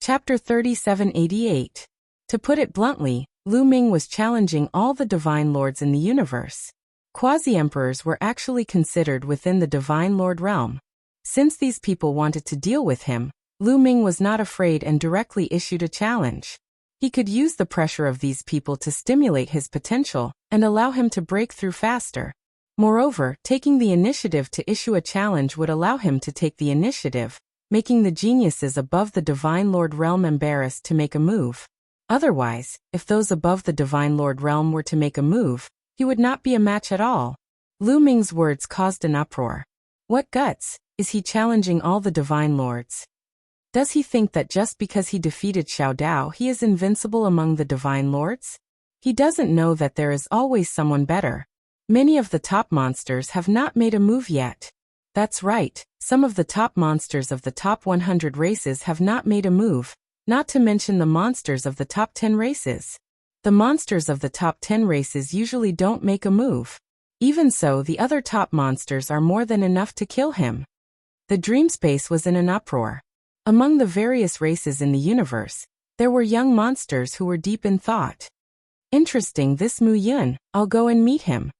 Chapter 3788. To put it bluntly, Lu Ming was challenging all the divine lords in the universe. Quasi-emperors were actually considered within the divine lord realm. Since these people wanted to deal with him, Lu Ming was not afraid and directly issued a challenge. He could use the pressure of these people to stimulate his potential and allow him to break through faster. Moreover, taking the initiative to issue a challenge would allow him to take the initiative, making the geniuses above the divine lord realm embarrassed to make a move. Otherwise, if those above the divine lord realm were to make a move, he would not be a match at all. Lu Ming's words caused an uproar. What guts? Is he challenging all the divine lords? Does he think that just because he defeated Xiao Dao he is invincible among the divine lords? He doesn't know that there is always someone better. Many of the top monsters have not made a move yet. That's right, some of the top monsters of the top 100 races have not made a move, not to mention the monsters of the top 10 races. The monsters of the top 10 races usually don't make a move. Even so, the other top monsters are more than enough to kill him. The dream space was in an uproar. Among the various races in the universe, there were young monsters who were deep in thought. Interesting, this Mu Yun, I'll go and meet him.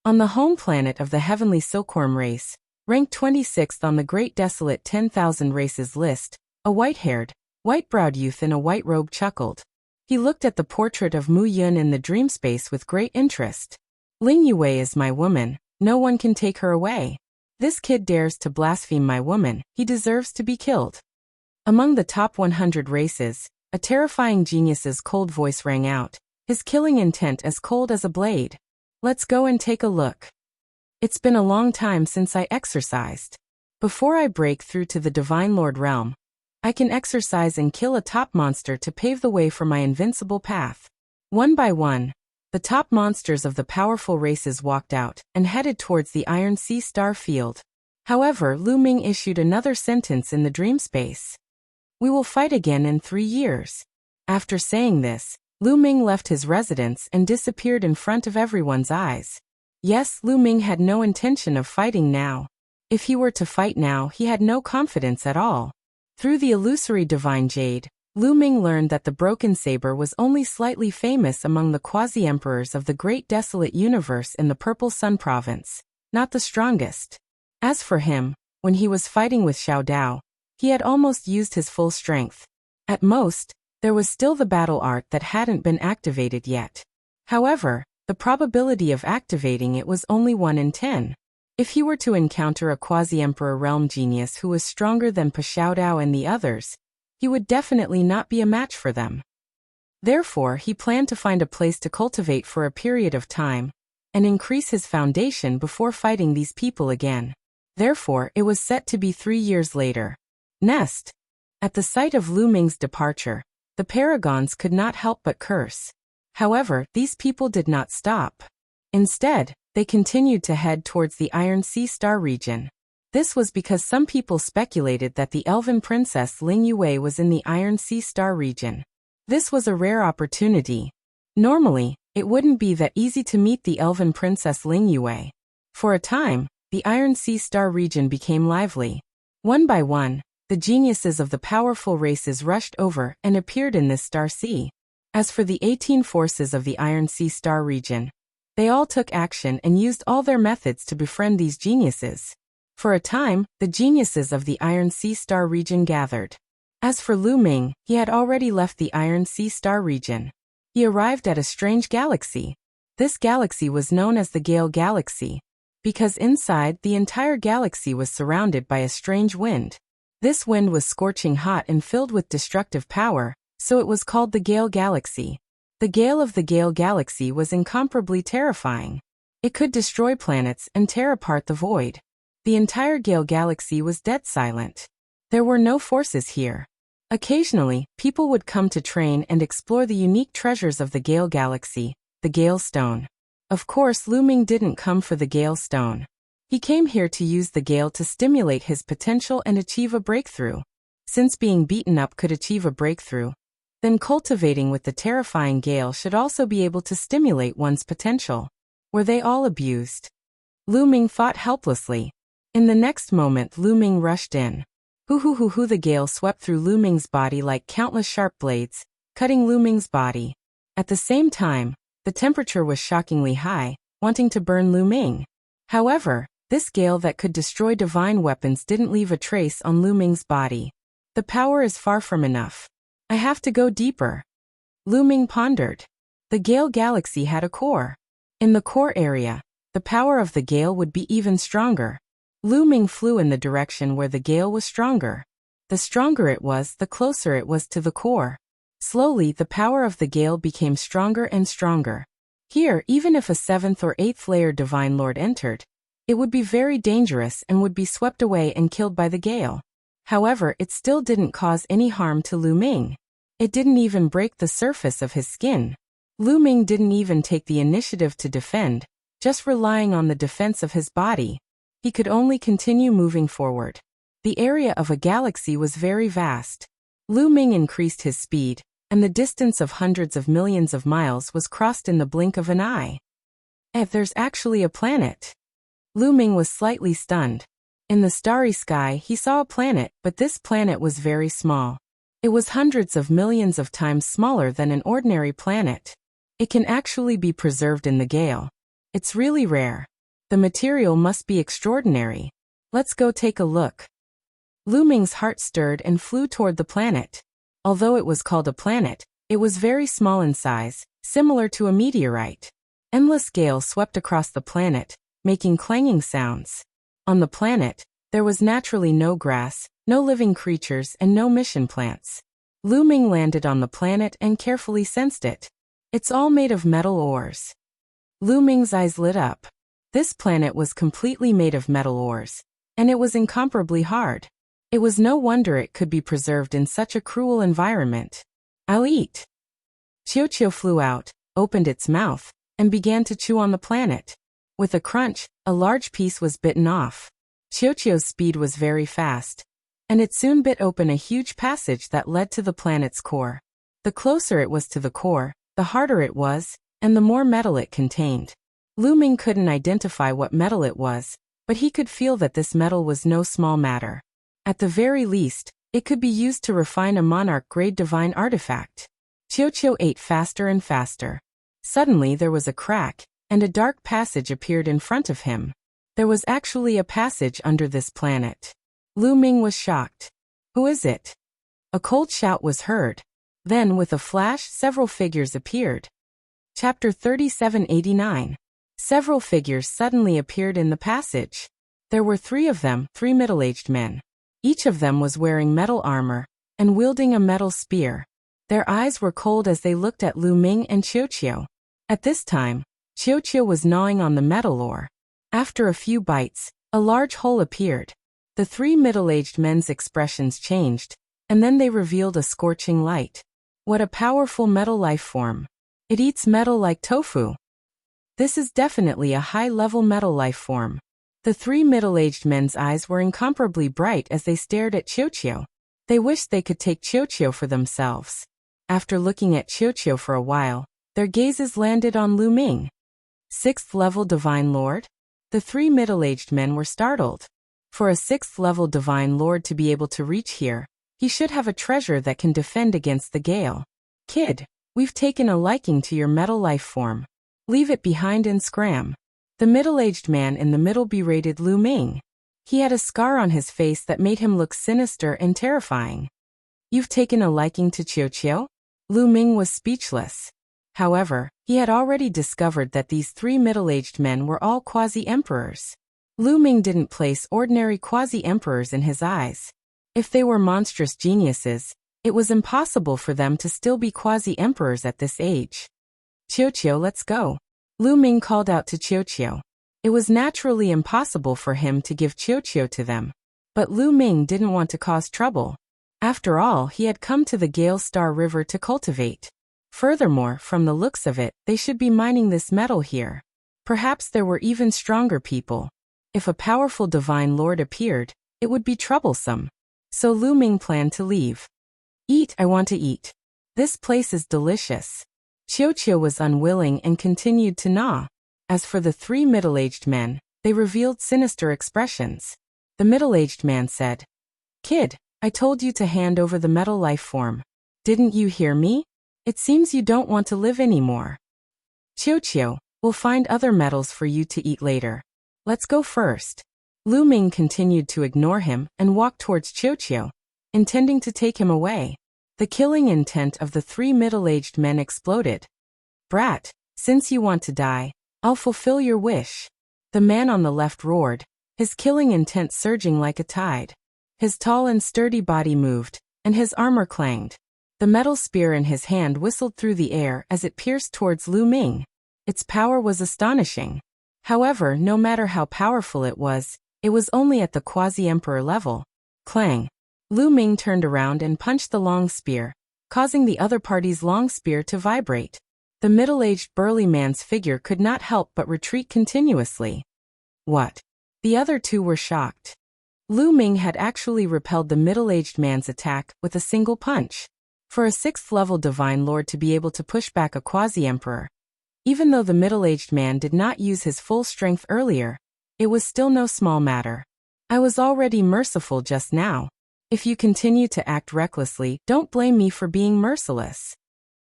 On the home planet of the heavenly silkworm race, ranked 26th on the Great Desolate 10,000 races list, a white-haired, white-browed youth in a white robe chuckled. He looked at the portrait of Mu Yun in the dream space with great interest. Ling Yue is my woman, no one can take her away. This kid dares to blaspheme my woman, he deserves to be killed. Among the top 100 races, a terrifying genius's cold voice rang out, his killing intent as cold as a blade. Let's go and take a look. It's been a long time since I exercised. Before I break through to the Divine Lord realm, I can exercise and kill a top monster to pave the way for my invincible path. One by one, the top monsters of the powerful races walked out and headed towards the Iron Sea Star Field. However, Lu Ming issued another sentence in the dream space. We will fight again in 3 years. After saying this, Lu Ming left his residence and disappeared in front of everyone's eyes. Yes, Lu Ming had no intention of fighting now. If he were to fight now, he had no confidence at all. Through the illusory divine jade, Lu Ming learned that the broken saber was only slightly famous among the quasi-emperors of the great desolate universe in the Purple Sun province, not the strongest. As for him, when he was fighting with Xiao Dao, he had almost used his full strength. At most, there was still the battle art that hadn't been activated yet. However, the probability of activating it was only 1 in 10. If he were to encounter a quasi-emperor realm genius who was stronger than Xiao Dao and the others, he would definitely not be a match for them. Therefore, he planned to find a place to cultivate for a period of time, and increase his foundation before fighting these people again. Therefore, it was set to be 3 years later. Nest. At the sight of Lu Ming's departure, the paragons could not help but curse. However, these people did not stop. Instead, they continued to head towards the Iron Sea Star region. This was because some people speculated that the elven princess Ling Yue was in the Iron Sea Star region. This was a rare opportunity. Normally, it wouldn't be that easy to meet the elven princess Ling Yue. For a time, the Iron Sea Star region became lively. One by one, the geniuses of the powerful races rushed over and appeared in this star sea. As for the 18 forces of the Iron Sea Star region, they all took action and used all their methods to befriend these geniuses. For a time, the geniuses of the Iron Sea Star region gathered. As for Lu Ming, he had already left the Iron Sea Star region. He arrived at a strange galaxy. This galaxy was known as the Gale Galaxy, because inside the entire galaxy was surrounded by a strange wind. This wind was scorching hot and filled with destructive power, so it was called the Gale Galaxy. The gale of the Gale Galaxy was incomparably terrifying. It could destroy planets and tear apart the void. The entire Gale Galaxy was dead silent. There were no forces here. Occasionally, people would come to train and explore the unique treasures of the Gale Galaxy, the Gale Stone. Of course, Lu Ming didn't come for the Gale Stone. He came here to use the Gale to stimulate his potential and achieve a breakthrough. Since being beaten up could achieve a breakthrough, then cultivating with the terrifying Gale should also be able to stimulate one's potential. Were they all abused? Lu Ming fought helplessly. In the next moment, Lu Ming rushed in. Hoo hoo hoo hoo. The gale swept through Lu Ming's body like countless sharp blades, cutting Lu Ming's body. At the same time, the temperature was shockingly high, wanting to burn Lu Ming. However, this gale that could destroy divine weapons didn't leave a trace on Lu Ming's body. The power is far from enough. I have to go deeper. Lu Ming pondered. The Gale Galaxy had a core. In the core area, the power of the gale would be even stronger. Lu Ming flew in the direction where the gale was stronger. The stronger it was, the closer it was to the core. Slowly, the power of the gale became stronger and stronger. Here, even if a 7th or 8th layer Divine Lord entered, it would be very dangerous and would be swept away and killed by the gale. However, it still didn't cause any harm to Lu Ming. It didn't even break the surface of his skin. Lu Ming didn't even take the initiative to defend, just relying on the defense of his body. He could only continue moving forward. The area of a galaxy was very vast. Lu Ming increased his speed, and the distance of hundreds of millions of miles was crossed in the blink of an eye. There's actually a planet. Lu Ming was slightly stunned. In the starry sky, he saw a planet, but this planet was very small. It was hundreds of millions of times smaller than an ordinary planet. It can actually be preserved in the gale. It's really rare. The material must be extraordinary. Let's go take a look. Lu Ming's heart stirred and flew toward the planet. Although it was called a planet, it was very small in size, similar to a meteorite. Endless gale swept across the planet, making clanging sounds. On the planet, there was naturally no grass, no living creatures, and no mission plants. Lu Ming landed on the planet and carefully sensed it. It's all made of metal ores. Lu Ming's eyes lit up. This planet was completely made of metal ores, and it was incomparably hard. It was no wonder it could be preserved in such a cruel environment. I'll eat. Qiu flew out, opened its mouth, and began to chew on the planet. With a crunch, a large piece was bitten off. Qiu's speed was very fast, and it soon bit open a huge passage that led to the planet's core. The closer it was to the core, the harder it was, and the more metal it contained. Lu Ming couldn't identify what metal it was, but he could feel that this metal was no small matter. At the very least, it could be used to refine a monarch-grade divine artifact. Qiu ate faster and faster. Suddenly there was a crack, and a dark passage appeared in front of him. There was actually a passage under this planet. Lu Ming was shocked. Who is it? A cold shout was heard. Then, with a flash, several figures appeared. Chapter 3789. Several figures suddenly appeared in the passage. There were 3 of them, 3 middle-aged men. Each of them was wearing metal armor, and wielding a metal spear. Their eyes were cold as they looked at Lu Ming and Qiu. At this time, Qiu was gnawing on the metal ore. After a few bites, a large hole appeared. The 3 middle-aged men's expressions changed, and then they revealed a scorching light. What a powerful metal life form. It eats metal like tofu. This is definitely a high-level metal life form. The 3 middle-aged men's eyes were incomparably bright as they stared at Qiu. They wished they could take Qiu for themselves. After looking at Qiu for a while, their gazes landed on Lu Ming. 6th level Divine Lord? The 3 middle-aged men were startled. For a 6th level Divine Lord to be able to reach here, he should have a treasure that can defend against the gale. Kid, we've taken a liking to your metal life form. Leave it behind and scram. The middle-aged man in the middle berated Lu Ming. He had a scar on his face that made him look sinister and terrifying. You've taken a liking to Qiu? Lu Ming was speechless. However, he had already discovered that these 3 middle-aged men were all quasi-emperors. Lu Ming didn't place ordinary quasi-emperors in his eyes. If they were monstrous geniuses, it was impossible for them to still be quasi-emperors at this age. Qiu, let's go. Lu Ming called out to Qiu. It was naturally impossible for him to give Qiu to them. But Lu Ming didn't want to cause trouble. After all, he had come to the Gale Star River to cultivate. Furthermore, from the looks of it, they should be mining this metal here. Perhaps there were even stronger people. If a powerful Divine Lord appeared, it would be troublesome. So Lu Ming planned to leave. Eat, I want to eat. This place is delicious. Qiu was unwilling and continued to gnaw. As for the 3 middle-aged men, they revealed sinister expressions. The middle-aged man said, Kid, I told you to hand over the metal life form. Didn't you hear me? It seems you don't want to live anymore. Qiu, we'll find other metals for you to eat later. Let's go first. Lu Ming continued to ignore him and walked towards Qiu, intending to take him away. The killing intent of the three middle-aged men exploded. Brat, since you want to die, I'll fulfill your wish. The man on the left roared, his killing intent surging like a tide. His tall and sturdy body moved, and his armor clanged. The metal spear in his hand whistled through the air as it pierced towards Lu Ming. Its power was astonishing. However, no matter how powerful it was only at the quasi-emperor level. Clang! Lu Ming turned around and punched the long spear, causing the other party's long spear to vibrate. The middle-aged burly man's figure could not help but retreat continuously. What? The other two were shocked. Lu Ming had actually repelled the middle-aged man's attack with a single punch. For a 6th-level divine lord to be able to push back a quasi-emperor, even though the middle-aged man did not use his full strength earlier, it was still no small matter. I was already merciful just now. If you continue to act recklessly, don't blame me for being merciless.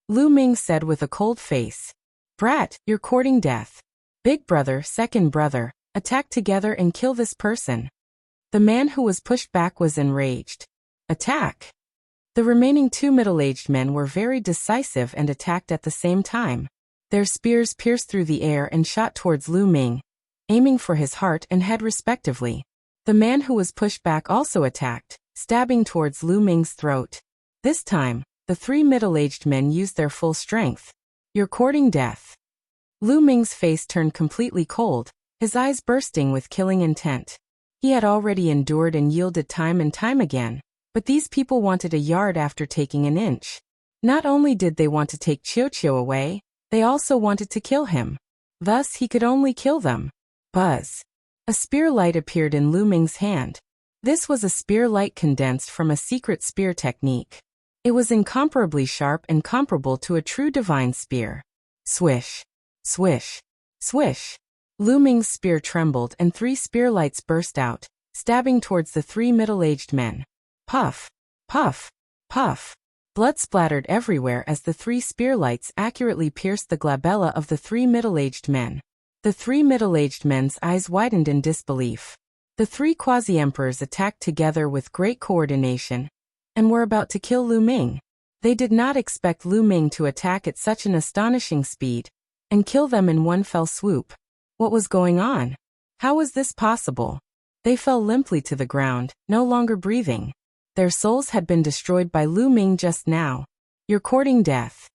Lu Ming said with a cold face. Brat, you're courting death. Big brother, second brother, attack together and kill this person. The man who was pushed back was enraged. Attack! The remaining two middle-aged men were very decisive and attacked at the same time. Their spears pierced through the air and shot towards Lu Ming, aiming for his heart and head respectively. The man who was pushed back also attacked, stabbing towards Lu Ming's throat. This time, the three middle-aged men used their full strength. You're courting death. Lu Ming's face turned completely cold, his eyes bursting with killing intent. He had already endured and yielded time and time again, but these people wanted a yard after taking an inch. Not only did they want to take Qiu away, they also wanted to kill him. Thus he could only kill them. Buzz. A spear light appeared in Lu Ming's hand. This was a spear light condensed from a secret spear technique. It was incomparably sharp and comparable to a true divine spear. Swish. Swish. Swish. Lu Ming's spear trembled and 3 spear lights burst out, stabbing towards the 3 middle-aged men. Puff. Puff. Puff. Blood splattered everywhere as the 3 spear lights accurately pierced the glabella of the 3 middle-aged men. The 3 middle-aged men's eyes widened in disbelief. The 3 quasi-emperors attacked together with great coordination and were about to kill Lu Ming. They did not expect Lu Ming to attack at such an astonishing speed and kill them in one fell swoop. What was going on? How was this possible? They fell limply to the ground, no longer breathing. Their souls had been destroyed by Lu Ming just now. You're courting death.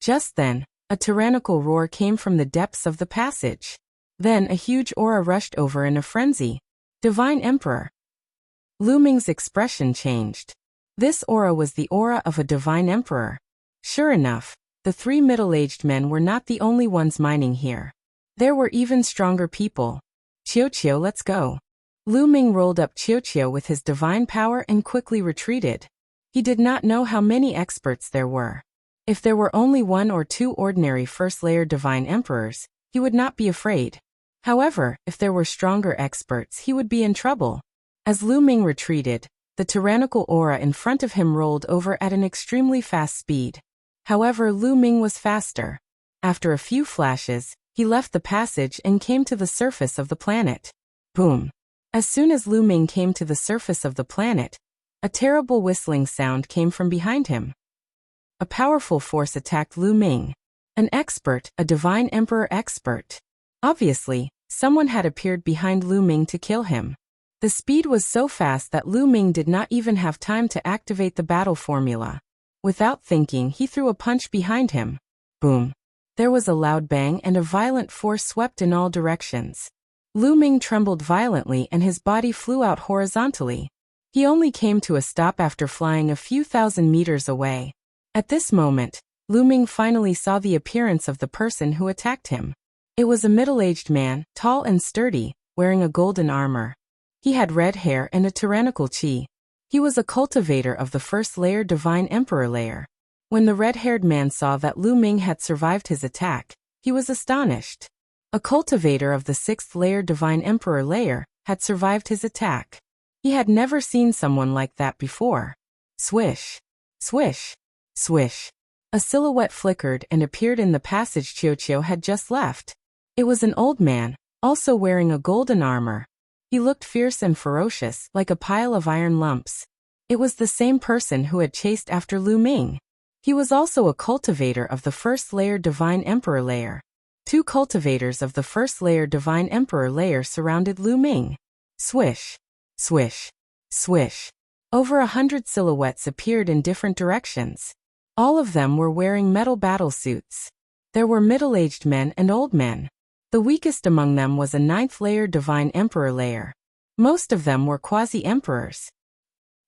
Just then, a tyrannical roar came from the depths of the passage. Then a huge aura rushed over in a frenzy. Divine Emperor. Lu Ming's expression changed. This aura was the aura of a divine emperor. Sure enough, the 3 middle-aged men were not the only ones mining here. There were even stronger people. Qiu, let's go. Lu Ming rolled up Qiu with his divine power and quickly retreated. He did not know how many experts there were. If there were only 1 or 2 ordinary first-layer divine emperors, he would not be afraid. However, if there were stronger experts, he would be in trouble. As Lu Ming retreated, the tyrannical aura in front of him rolled over at an extremely fast speed. However, Lu Ming was faster. After a few flashes, he left the passage and came to the surface of the planet. Boom! As soon as Lu Ming came to the surface of the planet, a terrible whistling sound came from behind him. A powerful force attacked Lu Ming. An expert, a divine emperor expert. Obviously, someone had appeared behind Lu Ming to kill him. The speed was so fast that Lu Ming did not even have time to activate the battle formula. Without thinking, he threw a punch behind him. Boom! There was a loud bang and a violent force swept in all directions. Lu Ming trembled violently and his body flew out horizontally. He only came to a stop after flying a few thousand meters away. At this moment, Lu Ming finally saw the appearance of the person who attacked him. It was a middle-aged man, tall and sturdy, wearing a golden armor. He had red hair and a tyrannical chi. He was a cultivator of the first-layer divine emperor layer. When the red-haired man saw that Lu Ming had survived his attack, he was astonished. A cultivator of the 6th-layer divine emperor layer had survived his attack. He had never seen someone like that before. Swish, swish, swish. A silhouette flickered and appeared in the passage Qiuqiu had just left. It was an old man, also wearing a golden armor. He looked fierce and ferocious, like a pile of iron lumps. It was the same person who had chased after Lu Ming. He was also a cultivator of the first layer Divine Emperor layer. 2 cultivators of the first layer Divine Emperor layer surrounded Lu Ming. Swish, swish, swish. Over 100 silhouettes appeared in different directions. All of them were wearing metal battle suits. There were middle-aged men and old men. The weakest among them was a 9th layer Divine Emperor layer. Most of them were quasi-emperors.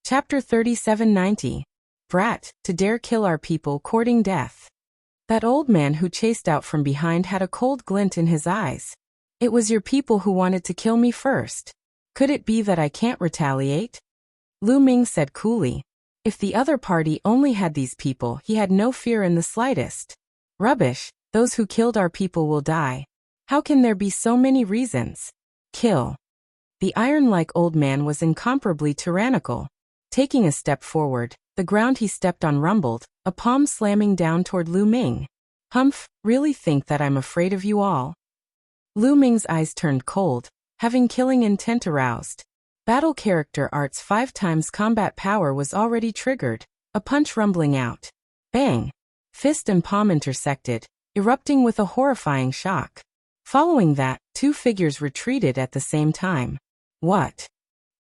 Chapter 3790. Brat, to dare kill our people courting death. That old man who chased out from behind had a cold glint in his eyes. It was your people who wanted to kill me first. Could it be that I can't retaliate? Lu Ming said coolly. If the other party only had these people, he had no fear in the slightest. Rubbish, those who killed our people will die. How can there be so many reasons? Kill. The iron-like old man was incomparably tyrannical. Taking a step forward, the ground he stepped on rumbled, a palm slamming down toward Lu Ming. Humph, really think that I'm afraid of you all? Lu Ming's eyes turned cold, having killing intent aroused. Battle character art's 5 times combat power was already triggered, a punch rumbling out. Bang! Fist and palm intersected, erupting with a horrifying shock. Following that, 2 figures retreated at the same time. What?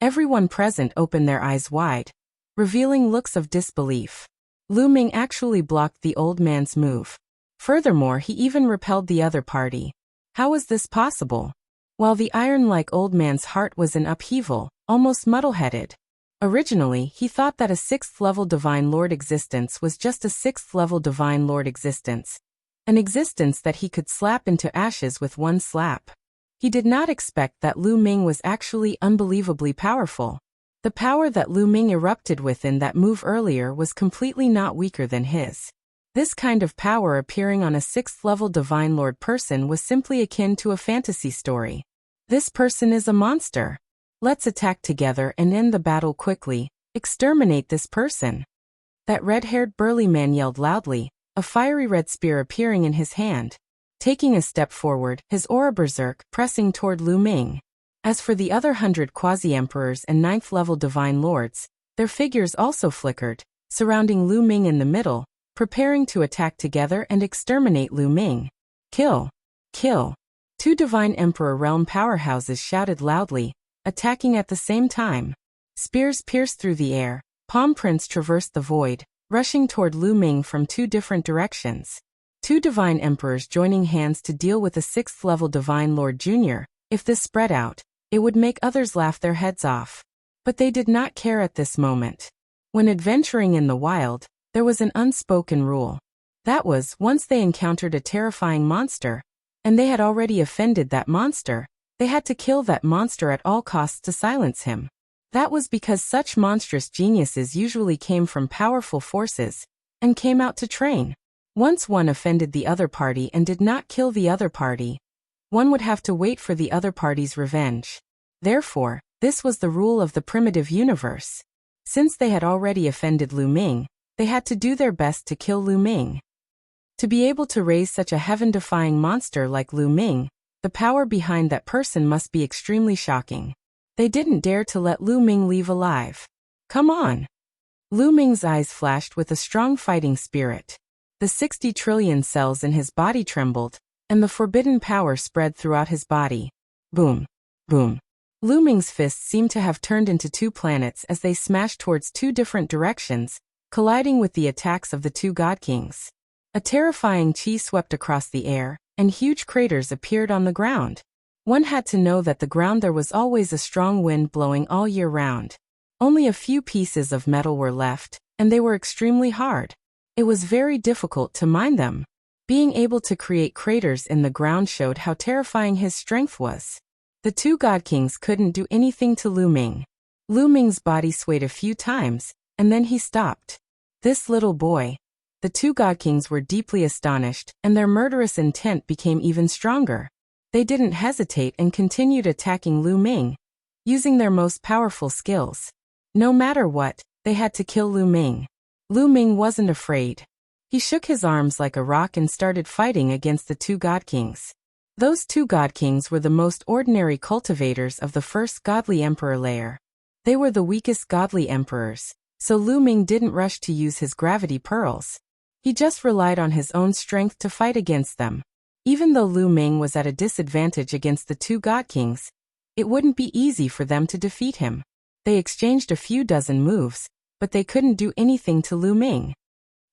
Everyone present opened their eyes wide, revealing looks of disbelief. Lu Ming actually blocked the old man's move. Furthermore, he even repelled the other party. How was this possible? While the iron-like old man's heart was in upheaval, almost muddle-headed. Originally, he thought that a 6th-level Divine Lord existence was just a 6th-level Divine Lord existence. An existence that he could slap into ashes with one slap. He did not expect that Lu Ming was actually unbelievably powerful. The power that Lu Ming erupted with in that move earlier was completely not weaker than his. This kind of power appearing on a 6th-level Divine Lord person was simply akin to a fantasy story. This person is a monster. Let's attack together and end the battle quickly. Exterminate this person. That red-haired burly man yelled loudly, a fiery red spear appearing in his hand. Taking a step forward, his aura berserk, pressing toward Lu Ming. As for the other 100 quasi-emperors and 9th-level Divine Lords, their figures also flickered, surrounding Lu Ming in the middle, preparing to attack together and exterminate Lu Ming. Kill! Kill! 2 Divine Emperor realm powerhouses shouted loudly, attacking at the same time. Spears pierced through the air, palm prints traversed the void, rushing toward Lu Ming from 2 different directions. 2 Divine Emperors joining hands to deal with a 6th-level Divine Lord Jr. If this spread out, it would make others laugh their heads off. But they did not care at this moment. When adventuring in the wild, there was an unspoken rule. That was, once they encountered a terrifying monster, and they had already offended that monster, they had to kill that monster at all costs to silence him. That was because such monstrous geniuses usually came from powerful forces, and came out to train. Once one offended the other party and did not kill the other party, one would have to wait for the other party's revenge. Therefore, this was the rule of the primitive universe. Since they had already offended Lu Ming, they had to do their best to kill Lu Ming. To be able to raise such a heaven-defying monster like Lu Ming, the power behind that person must be extremely shocking. They didn't dare to let Lu Ming leave alive. Come on! Lu Ming's eyes flashed with a strong fighting spirit. The 60 trillion cells in his body trembled, and the forbidden power spread throughout his body. Boom! Boom! Lu Ming's fists seemed to have turned into 2 planets as they smashed towards 2 different directions, colliding with the attacks of the 2 God Kings. A terrifying chi swept across the air, and huge craters appeared on the ground. One had to know that the ground there was always a strong wind blowing all year round. Only a few pieces of metal were left, and they were extremely hard. It was very difficult to mine them. Being able to create craters in the ground showed how terrifying his strength was. The 2 God Kings couldn't do anything to Lu Ming. Lu Ming's body swayed a few times, and then he stopped. This little boy. The 2 God Kings were deeply astonished, and their murderous intent became even stronger. They didn't hesitate and continued attacking Lu Ming. using their most powerful skills. No matter what, they had to kill Lu Ming. Lu Ming wasn't afraid. He shook his arms like a rock and started fighting against the two God Kings. Those two God Kings were the most ordinary cultivators of the first godly emperor layer. They were the weakest godly emperors, so Lu Ming didn't rush to use his gravity pearls. He just relied on his own strength to fight against them. Even though Lu Ming was at a disadvantage against the two God Kings, it wouldn't be easy for them to defeat him. They exchanged a few dozen moves, but they couldn't do anything to Lu Ming.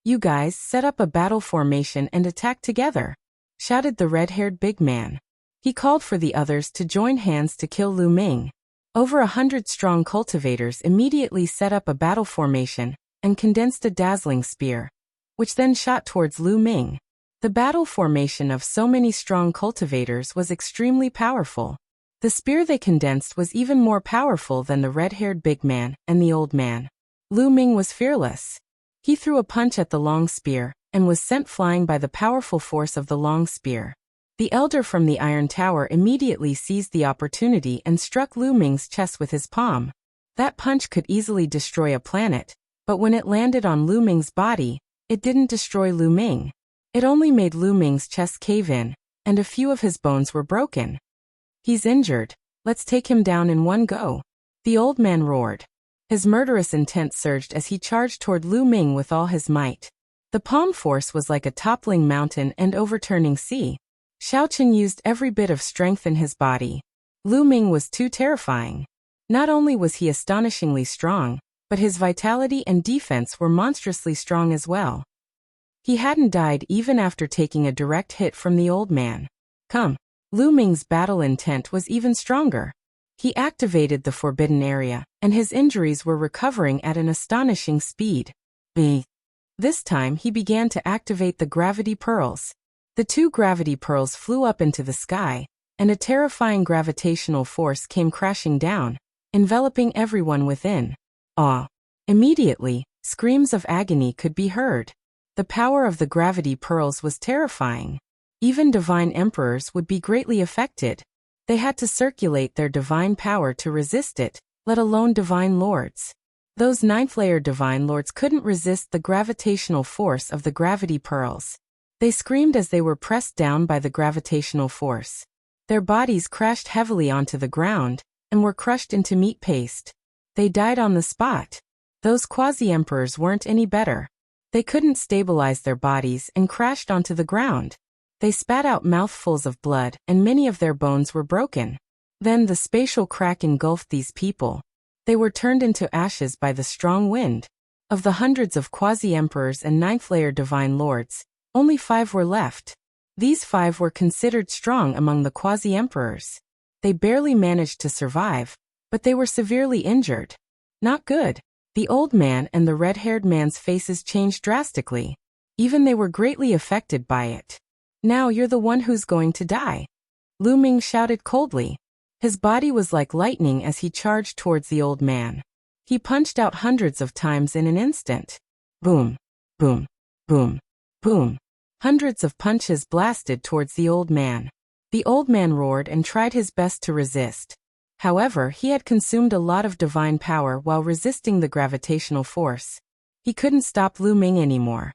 "You guys set up a battle formation and attack together," shouted the red-haired big man. He called for the others to join hands to kill Lu Ming. Over 100 strong cultivators immediately set up a battle formation and condensed a dazzling spear, which then shot towards Lu Ming. The battle formation of so many strong cultivators was extremely powerful. The spear they condensed was even more powerful than the red-haired big man and the old man. Lu Ming was fearless. He threw a punch at the long spear and was sent flying by the powerful force of the long spear. The elder from the Iron Tower immediately seized the opportunity and struck Lu Ming's chest with his palm. That punch could easily destroy a planet, but when it landed on Lu Ming's body, it didn't destroy Lu Ming. It only made Lu Ming's chest cave in, and a few of his bones were broken. "He's injured. Let's take him down in one go," the old man roared. His murderous intent surged as he charged toward Lu Ming with all his might. The palm force was like a toppling mountain and overturning sea. Xiaochen used every bit of strength in his body. Lu Ming was too terrifying. Not only was he astonishingly strong, but his vitality and defense were monstrously strong as well. He hadn't died even after taking a direct hit from the old man. Come. Lu Ming's battle intent was even stronger. He activated the forbidden area, and his injuries were recovering at an astonishing speed. This time he began to activate the gravity pearls. The two gravity pearls flew up into the sky, and a terrifying gravitational force came crashing down, enveloping everyone within. Immediately, screams of agony could be heard. The power of the gravity pearls was terrifying. Even divine emperors would be greatly affected. They had to circulate their divine power to resist it, let alone divine lords. Those ninth-layer divine lords couldn't resist the gravitational force of the gravity pearls. They screamed as they were pressed down by the gravitational force. Their bodies crashed heavily onto the ground and were crushed into meat paste. They died on the spot. Those quasi-emperors weren't any better. They couldn't stabilize their bodies and crashed onto the ground. They spat out mouthfuls of blood, and many of their bones were broken. Then the spatial crack engulfed these people. They were turned into ashes by the strong wind. Of the hundreds of quasi-emperors and ninth-layer divine lords, only 5 were left. These 5 were considered strong among the quasi-emperors. They barely managed to survive, but they were severely injured. Not good. The old man and the red-haired man's faces changed drastically. Even they were greatly affected by it. "Now you're the one who's going to die," Lu Ming shouted coldly. His body was like lightning as he charged towards the old man. He punched out hundreds of times in an instant. Boom, boom, boom, boom. Hundreds of punches blasted towards the old man. The old man roared and tried his best to resist. However, he had consumed a lot of divine power while resisting the gravitational force. He couldn't stop Lu Ming anymore.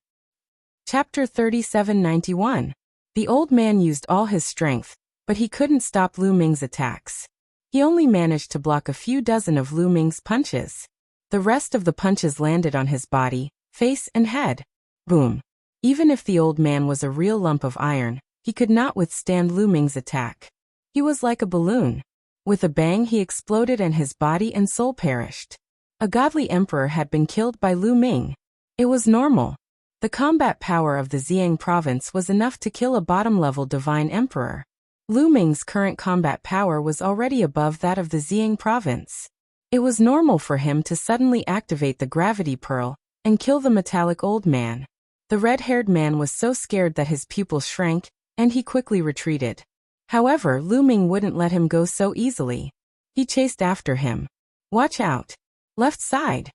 Chapter 3791. The old man used all his strength, but he couldn't stop Lu Ming's attacks. He only managed to block a few dozen of Lu Ming's punches. The rest of the punches landed on his body, face and head. Boom. Even if the old man was a real lump of iron, he could not withstand Lu Ming's attack. He was like a balloon. With a bang he exploded and his body and soul perished. A godly emperor had been killed by Lu Ming. It was normal. The combat power of the Xiang province was enough to kill a bottom-level divine emperor. Lu Ming's current combat power was already above that of the Xiang province. It was normal for him to suddenly activate the gravity pearl and kill the metallic old man. The red-haired man was so scared that his pupils shrank, and he quickly retreated. However, Lu Ming wouldn't let him go so easily. He chased after him. "Watch out! Left side!"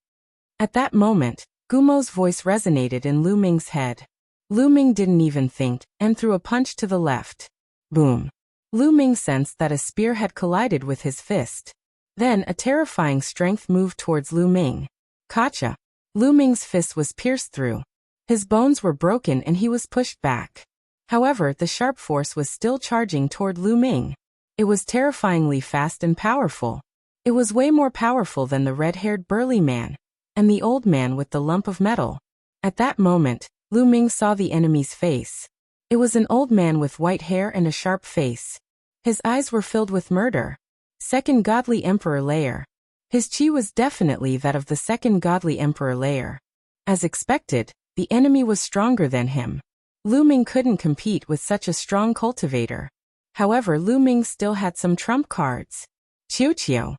At that moment, Gumo's voice resonated in Lu Ming's head. Lu Ming didn't even think, and threw a punch to the left. Boom. Lu Ming sensed that a spear had collided with his fist. Then a terrifying strength moved towards Lu Ming. Gotcha! Lu Ming's fist was pierced through. His bones were broken and he was pushed back. However, the sharp force was still charging toward Lu Ming. It was terrifyingly fast and powerful. It was way more powerful than the red-haired burly man and the old man with the lump of metal. At that moment, Lu Ming saw the enemy's face. It was an old man with white hair and a sharp face. His eyes were filled with murder. Second Godly Emperor layer. His chi was definitely that of the second Godly Emperor layer. As expected, the enemy was stronger than him. Lu Ming couldn't compete with such a strong cultivator. However, Lu Ming still had some trump cards. Qiu.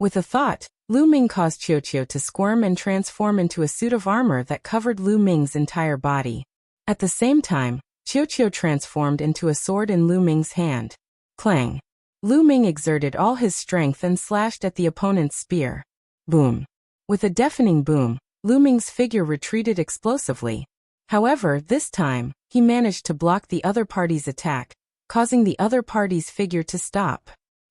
With a thought, Lu Ming caused Qiu to squirm and transform into a suit of armor that covered Lu Ming's entire body. At the same time, Qiu transformed into a sword in Lu Ming's hand. Clang! Lu Ming exerted all his strength and slashed at the opponent's spear. Boom! With a deafening boom, Lu Ming's figure retreated explosively. However, this time, he managed to block the other party's attack, causing the other party's figure to stop.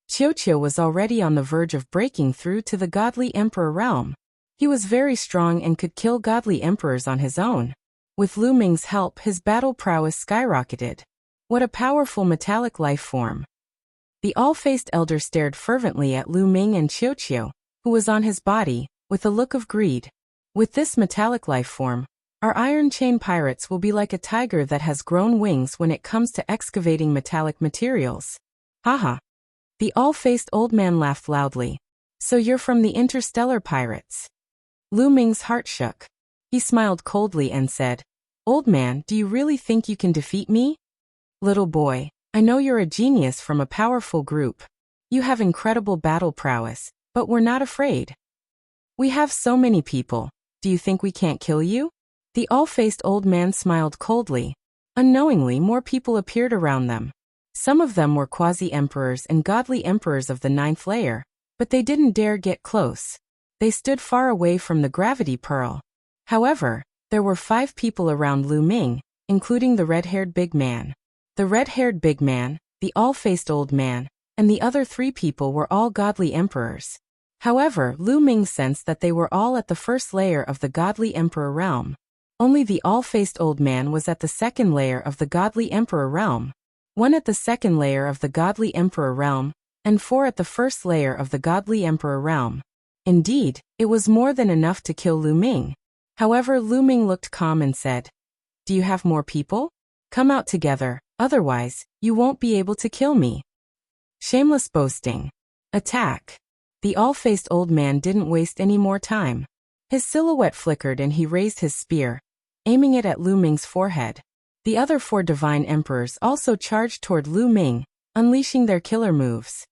Qiu was already on the verge of breaking through to the Godly Emperor realm. He was very strong and could kill Godly Emperors on his own. With Lu Ming's help, his battle prowess skyrocketed. What a powerful metallic life form. The all-faced elder stared fervently at Lu Ming and Qiu, who was on his body, with a look of greed. With this metallic life form, our Iron Chain pirates will be like a tiger that has grown wings when it comes to excavating metallic materials. Haha. The all-faced old man laughed loudly. So you're from the interstellar pirates? Lu Ming's heart shook. He smiled coldly and said, "Old man, do you really think you can defeat me? Little boy, I know you're a genius from a powerful group. You have incredible battle prowess, but we're not afraid. We have so many people. Do you think we can't kill you?" The all-faced old man smiled coldly. Unknowingly, more people appeared around them. Some of them were quasi-emperors and godly emperors of the 9th layer, but they didn't dare get close. They stood far away from the gravity pearl. However, there were 5 people around Lu Ming, including the red-haired big man. The red-haired big man, the all-faced old man, and the other 3 people were all godly emperors. However, Lu Ming sensed that they were all at the 1st layer of the Godly Emperor realm. Only the all-faced old man was at the 2nd layer of the Godly Emperor realm, 1 at the 2nd layer of the Godly Emperor realm, and 4 at the 1st layer of the Godly Emperor realm. Indeed, it was more than enough to kill Lu Ming. However, Lu Ming looked calm and said, "Do you have more people? Come out together, otherwise, you won't be able to kill me." Shameless boasting. Attack. The all-faced old man didn't waste any more time. His silhouette flickered and he raised his spear, aiming it at Lu Ming's forehead. The other 4 divine emperors also charged toward Lu Ming, unleashing their killer moves.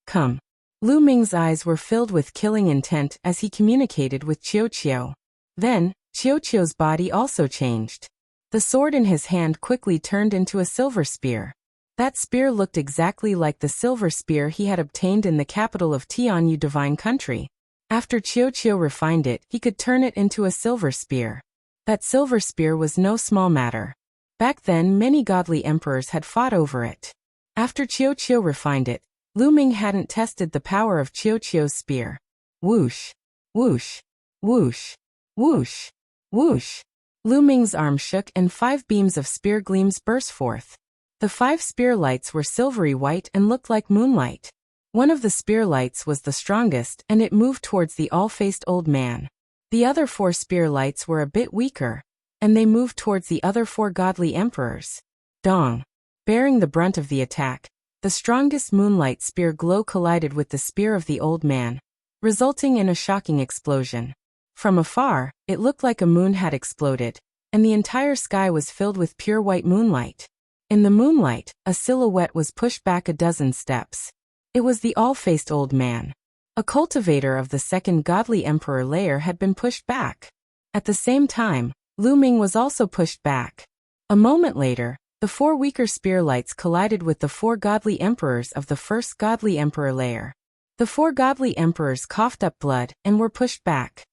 Come. Lu Ming's eyes were filled with killing intent as he communicated with Qiu. Then, Qiu's body also changed. The sword in his hand quickly turned into a silver spear. That spear looked exactly like the silver spear he had obtained in the capital of Tianyu Divine Country. After Qiu refined it, he could turn it into a silver spear. That silver spear was no small matter. Back then, many godly emperors had fought over it. After Qiu refined it, Lu Ming hadn't tested the power of Qiu's spear. Whoosh! Whoosh! Whoosh! Whoosh! Whoosh! Lu Ming's arm shook and 5 beams of spear gleams burst forth. The 5 spear lights were silvery white and looked like moonlight. One of the spear lights was the strongest and it moved towards the all-faced old man. The other 4 spear lights were a bit weaker, and they moved towards the other 4 godly emperors. Dong! Bearing the brunt of the attack, the strongest moonlight spear glow collided with the spear of the old man, resulting in a shocking explosion. From afar, it looked like a moon had exploded, and the entire sky was filled with pure white moonlight. In the moonlight, a silhouette was pushed back a dozen steps. It was the all-faced old man. A cultivator of the 2nd Godly Emperor layer had been pushed back. At the same time, Lu Ming was also pushed back. A moment later, the 4 weaker spear lights collided with the 4 godly emperors of the 1st Godly Emperor layer. The 4 godly emperors coughed up blood and were pushed back.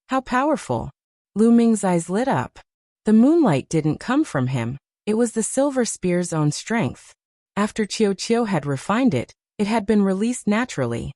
How powerful! Lu Ming's eyes lit up. The moonlight didn't come from him, it was the silver spear's own strength. After Qiu had refined it, it had been released naturally.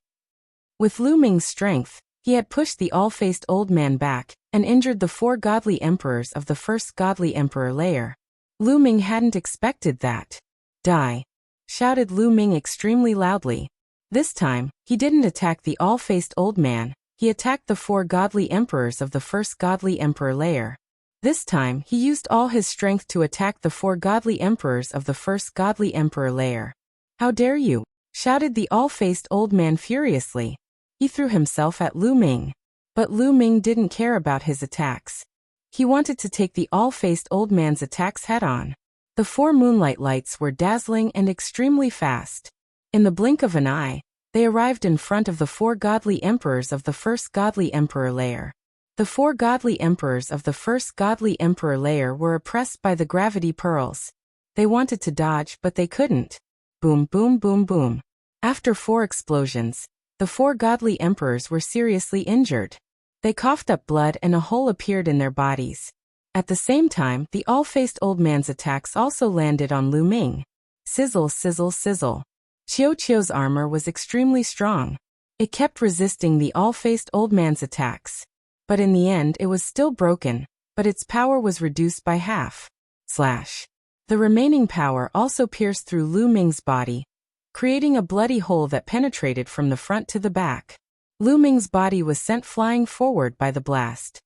With Lu Ming's strength, he had pushed the all-faced old man back and injured the 4 godly emperors of the first godly emperor layer. Lu Ming hadn't expected that. Die! Shouted Lu Ming extremely loudly. This time, he didn't attack the all-faced old man, he attacked the 4 godly emperors of the first godly emperor layer. This time, he used all his strength to attack the 4 godly emperors of the first godly emperor layer. How dare you! Shouted the all-faced old man furiously. He threw himself at Lu Ming. But Lu Ming didn't care about his attacks. He wanted to take the all-faced old man's attacks head-on. The 4 moonlight lights were dazzling and extremely fast. In the blink of an eye, they arrived in front of the 4 godly emperors of the first godly emperor layer. The 4 godly emperors of the first godly emperor layer were oppressed by the gravity pearls. They wanted to dodge but they couldn't. Boom boom boom boom. After 4 explosions, the 4 godly emperors were seriously injured. They coughed up blood and a hole appeared in their bodies. At the same time, the all-faced old man's attacks also landed on Lu Ming. Sizzle sizzle sizzle. Qiuqiu's armor was extremely strong. It kept resisting the all-faced old man's attacks. But in the end it was still broken, but its power was reduced by half. Slash. The remaining power also pierced through Lu Ming's body, creating a bloody hole that penetrated from the front to the back. Lu Ming's body was sent flying forward by the blast.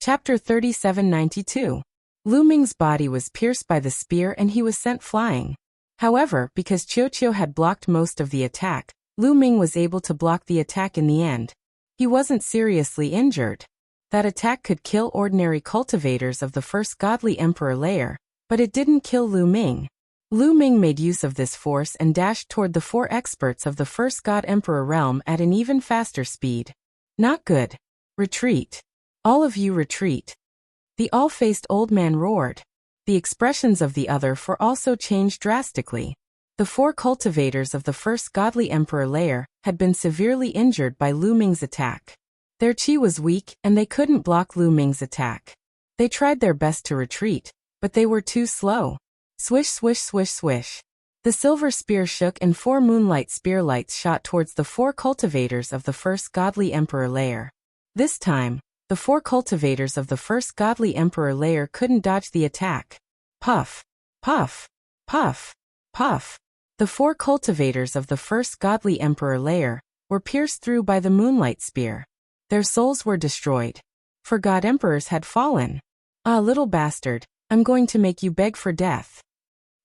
Chapter 3792. Lu Ming's body was pierced by the spear and he was sent flying. However, because Qiuqiu had blocked most of the attack, Lu Ming was able to block the attack in the end. He wasn't seriously injured. That attack could kill ordinary cultivators of the first godly emperor layer, but it didn't kill Lu Ming. Lu Ming made use of this force and dashed toward the 4 experts of the first god emperor realm at an even faster speed. Not good. Retreat. All of you retreat. The all-faced old man roared. The expressions of the other 4 also changed drastically. The 4 cultivators of the first godly emperor layer had been severely injured by Lu Ming's attack. Their chi was weak and they couldn't block Lu Ming's attack. They tried their best to retreat, but they were too slow. Swish swish swish swish. The silver spear shook and 4 moonlight spear lights shot towards the 4 cultivators of the first godly emperor layer. This time, the 4 cultivators of the first godly emperor layer couldn't dodge the attack. Puff, puff, puff, puff. The 4 cultivators of the first godly emperor layer were pierced through by the moonlight spear. Their souls were destroyed. For god emperors had fallen. Ah, little bastard, I'm going to make you beg for death.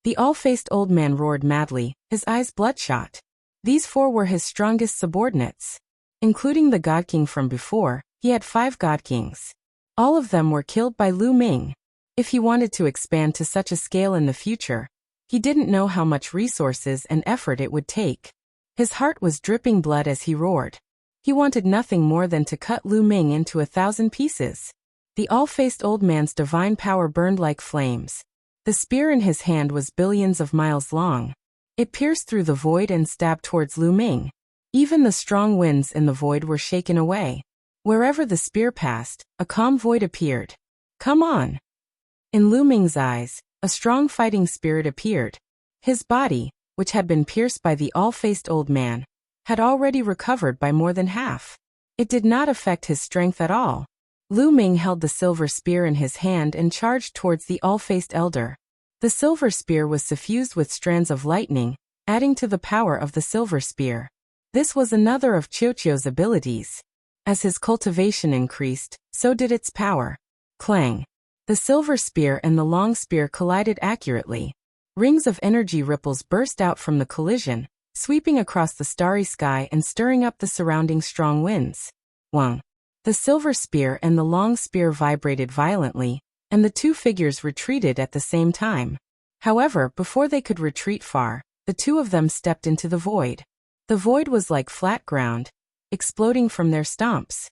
The all-faced old man roared madly, his eyes bloodshot. These 4 were his strongest subordinates. Including the god king from before, he had 5 god kings. All of them were killed by Lu Ming. If he wanted to expand to such a scale in the future, he didn't know how much resources and effort it would take. His heart was dripping blood as he roared. He wanted nothing more than to cut Lu Ming into 1,000 pieces. The all-faced old man's divine power burned like flames. The spear in his hand was billions of miles long. It pierced through the void and stabbed towards Lu Ming. Even the strong winds in the void were shaken away. Wherever the spear passed, a calm void appeared. Come on! In Lu Ming's eyes, a strong fighting spirit appeared. His body, which had been pierced by the all-faced old man, had already recovered by more than half. It did not affect his strength at all. Lu Ming held the silver spear in his hand and charged towards the all-faced elder. The silver spear was suffused with strands of lightning, adding to the power of the silver spear. This was another of Qiuqiu's abilities. As his cultivation increased, so did its power. Clang! The silver spear and the long spear collided accurately. Rings of energy ripples burst out from the collision, sweeping across the starry sky and stirring up the surrounding strong winds. Wang! The silver spear and the long spear vibrated violently, and the 2 figures retreated at the same time. However, before they could retreat far, the 2 of them stepped into the void. The void was like flat ground, exploding from their stomps.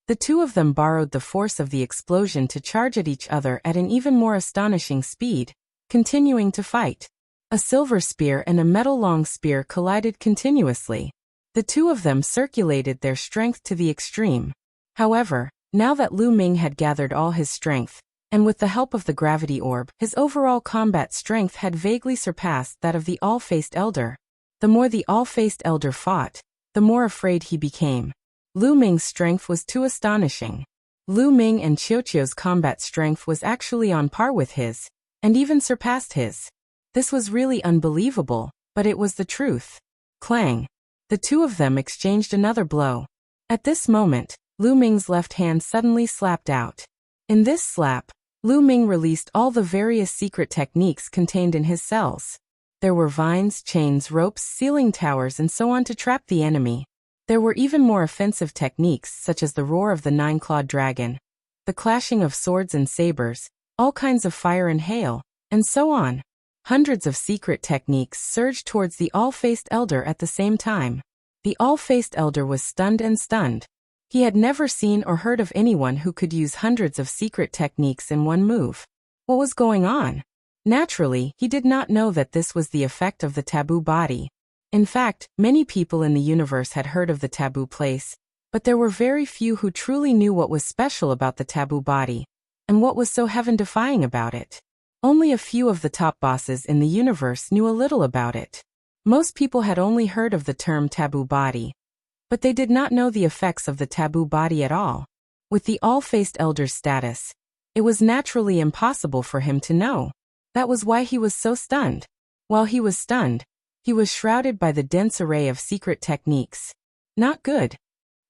The 2 of them borrowed the force of the explosion to charge at each other at an even more astonishing speed, continuing to fight. A silver spear and a metal long spear collided continuously. The 2 of them circulated their strength to the extreme. However, now that Lu Ming had gathered all his strength, and with the help of the gravity orb, his overall combat strength had vaguely surpassed that of the all-faced elder. The more the all-faced elder fought, the more afraid he became. Lu Ming's strength was too astonishing. Lu Ming and Qiuqiu's combat strength was actually on par with his, and even surpassed his. This was really unbelievable, but it was the truth. Clang! The two of them exchanged another blow. At this moment, Lu Ming's left hand suddenly slapped out. In this slap, Lu Ming released all the various secret techniques contained in his cells. There were vines, chains, ropes, ceiling towers, and so on to trap the enemy. There were even more offensive techniques such as the roar of the nine-clawed dragon, the clashing of swords and sabers, all kinds of fire and hail, and so on. Hundreds of secret techniques surged towards the all-faced elder at the same time. The all-faced elder was stunned and stunned. He had never seen or heard of anyone who could use hundreds of secret techniques in one move. What was going on? Naturally, he did not know that this was the effect of the taboo body. In fact, many people in the universe had heard of the taboo place, but there were very few who truly knew what was special about the taboo body, and what was so heaven-defying about it. Only a few of the top bosses in the universe knew a little about it. Most people had only heard of the term taboo body, but they did not know the effects of the taboo body at all. With the all-faced elder's status, it was naturally impossible for him to know. That was why he was so stunned. While he was stunned, he was shrouded by the dense array of secret techniques. Not good.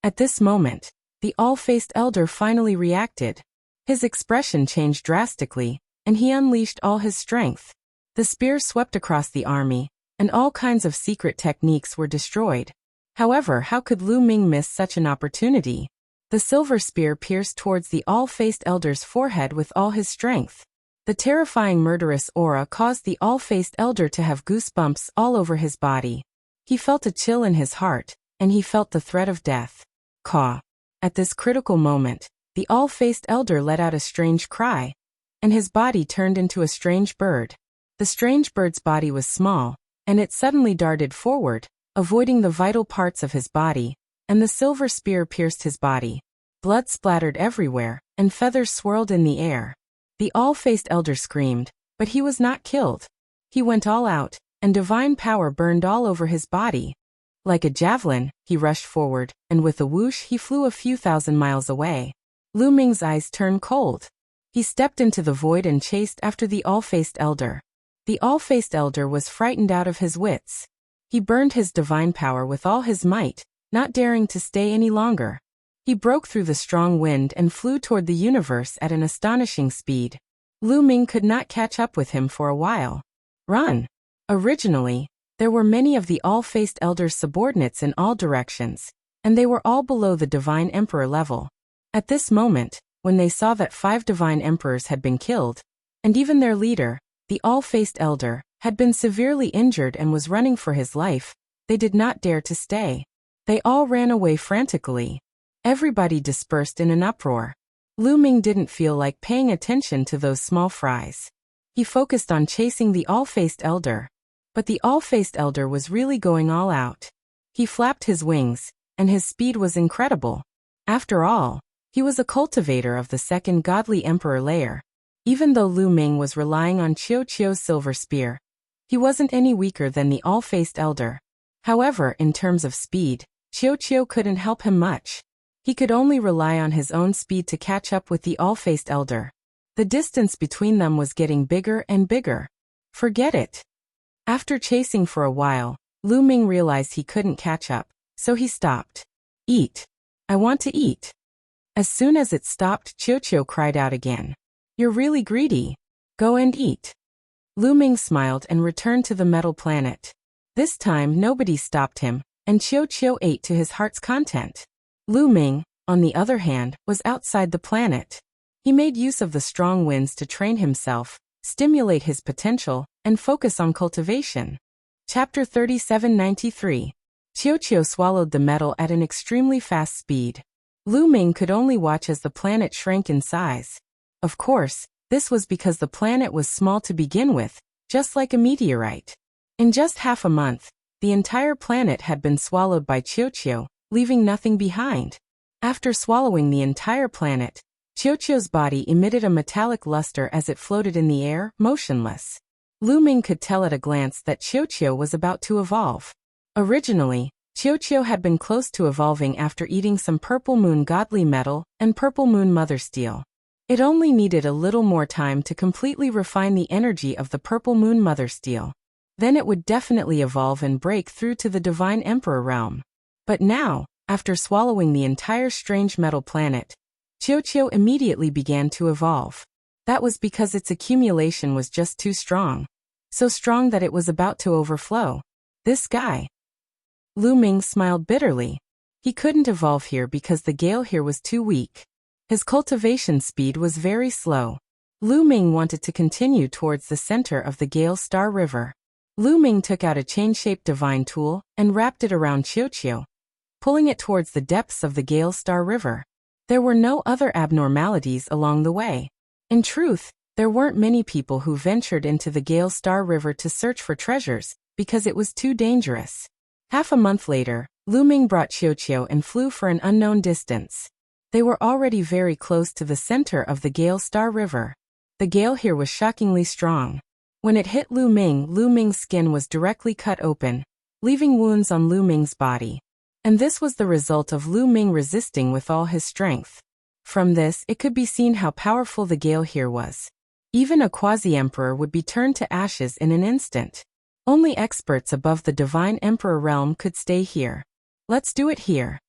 At this moment, the all-faced elder finally reacted. His expression changed drastically, and he unleashed all his strength. The spear swept across the army, and all kinds of secret techniques were destroyed. However, how could Lu Ming miss such an opportunity? The silver spear pierced towards the all-faced elder's forehead with all his strength. The terrifying murderous aura caused the all-faced elder to have goosebumps all over his body. He felt a chill in his heart, and he felt the threat of death. Caw! At this critical moment, the all-faced elder let out a strange cry, and his body turned into a strange bird. The strange bird's body was small, and it suddenly darted forward, avoiding the vital parts of his body, and the silver spear pierced his body. Blood splattered everywhere, and feathers swirled in the air. The all-faced elder screamed, but he was not killed. He went all out, and divine power burned all over his body. Like a javelin, he rushed forward, and with a whoosh he flew a few thousand miles away. Lu Ming's eyes turned cold. He stepped into the void and chased after the all-faced elder. The all-faced elder was frightened out of his wits. He burned his divine power with all his might, not daring to stay any longer. He broke through the strong wind and flew toward the universe at an astonishing speed. Lu Ming could not catch up with him for a while. Run! Originally, there were many of the all-faced elder's subordinates in all directions, and they were all below the divine emperor level. At this moment, when they saw that 5 divine emperors had been killed, and even their leader, the all-faced elder, had been severely injured and was running for his life, they did not dare to stay. They all ran away frantically. Everybody dispersed in an uproar. Lu Ming didn't feel like paying attention to those small fries. He focused on chasing the all-faced elder. But the all-faced elder was really going all out. He flapped his wings, and his speed was incredible. After all, he was a cultivator of the second godly emperor layer. Even though Lu Ming was relying on Qiuqiu's silver spear, he wasn't any weaker than the all-faced elder. However, in terms of speed, Qiuqiu couldn't help him much. He could only rely on his own speed to catch up with the all-faced elder. The distance between them was getting bigger and bigger. Forget it. After chasing for a while, Lu Ming realized he couldn't catch up, so he stopped. Eat. I want to eat. As soon as it stopped, Qiuqiu cried out again. You're really greedy. Go and eat. Lu Ming smiled and returned to the metal planet. This time nobody stopped him, and Qiuqiu ate to his heart's content. Lu Ming, on the other hand, was outside the planet. He made use of the strong winds to train himself, stimulate his potential, and focus on cultivation. Chapter 3793. Qiuqiu swallowed the metal at an extremely fast speed. Lu Ming could only watch as the planet shrank in size. Of course, this was because the planet was small to begin with, just like a meteorite. In just half a month, the entire planet had been swallowed by Qiuqiu, leaving nothing behind. After swallowing the entire planet, Qiuqiu's body emitted a metallic luster as it floated in the air, motionless. Lu Ming could tell at a glance that Qiuqiu was about to evolve. Originally, Qiuqiu had been close to evolving after eating some Purple Moon Godly Metal and Purple Moon Mother Steel. It only needed a little more time to completely refine the energy of the Purple Moon Mother Steel. Then it would definitely evolve and break through to the Divine Emperor realm. But now, after swallowing the entire strange metal planet, Qiuqiu immediately began to evolve. That was because its accumulation was just too strong. So strong that it was about to overflow. This guy. Lu Ming smiled bitterly. He couldn't evolve here because the gale here was too weak. His cultivation speed was very slow. Lu Ming wanted to continue towards the center of the Gale Star River. Lu Ming took out a chain-shaped divine tool and wrapped it around Qiuqiu, pulling it towards the depths of the Gale Star River. There were no other abnormalities along the way. In truth, there weren't many people who ventured into the Gale Star River to search for treasures, because it was too dangerous. Half a month later, Lu Ming brought Qiuqiu and flew for an unknown distance. They were already very close to the center of the Gale Star River. The gale here was shockingly strong. When it hit Lu Ming's skin was directly cut open, leaving wounds on Lu Ming's body. And this was the result of Lu Ming resisting with all his strength. From this, it could be seen how powerful the gale here was. Even a quasi-emperor would be turned to ashes in an instant. Only experts above the Divine Emperor realm could stay here. Let's do it here.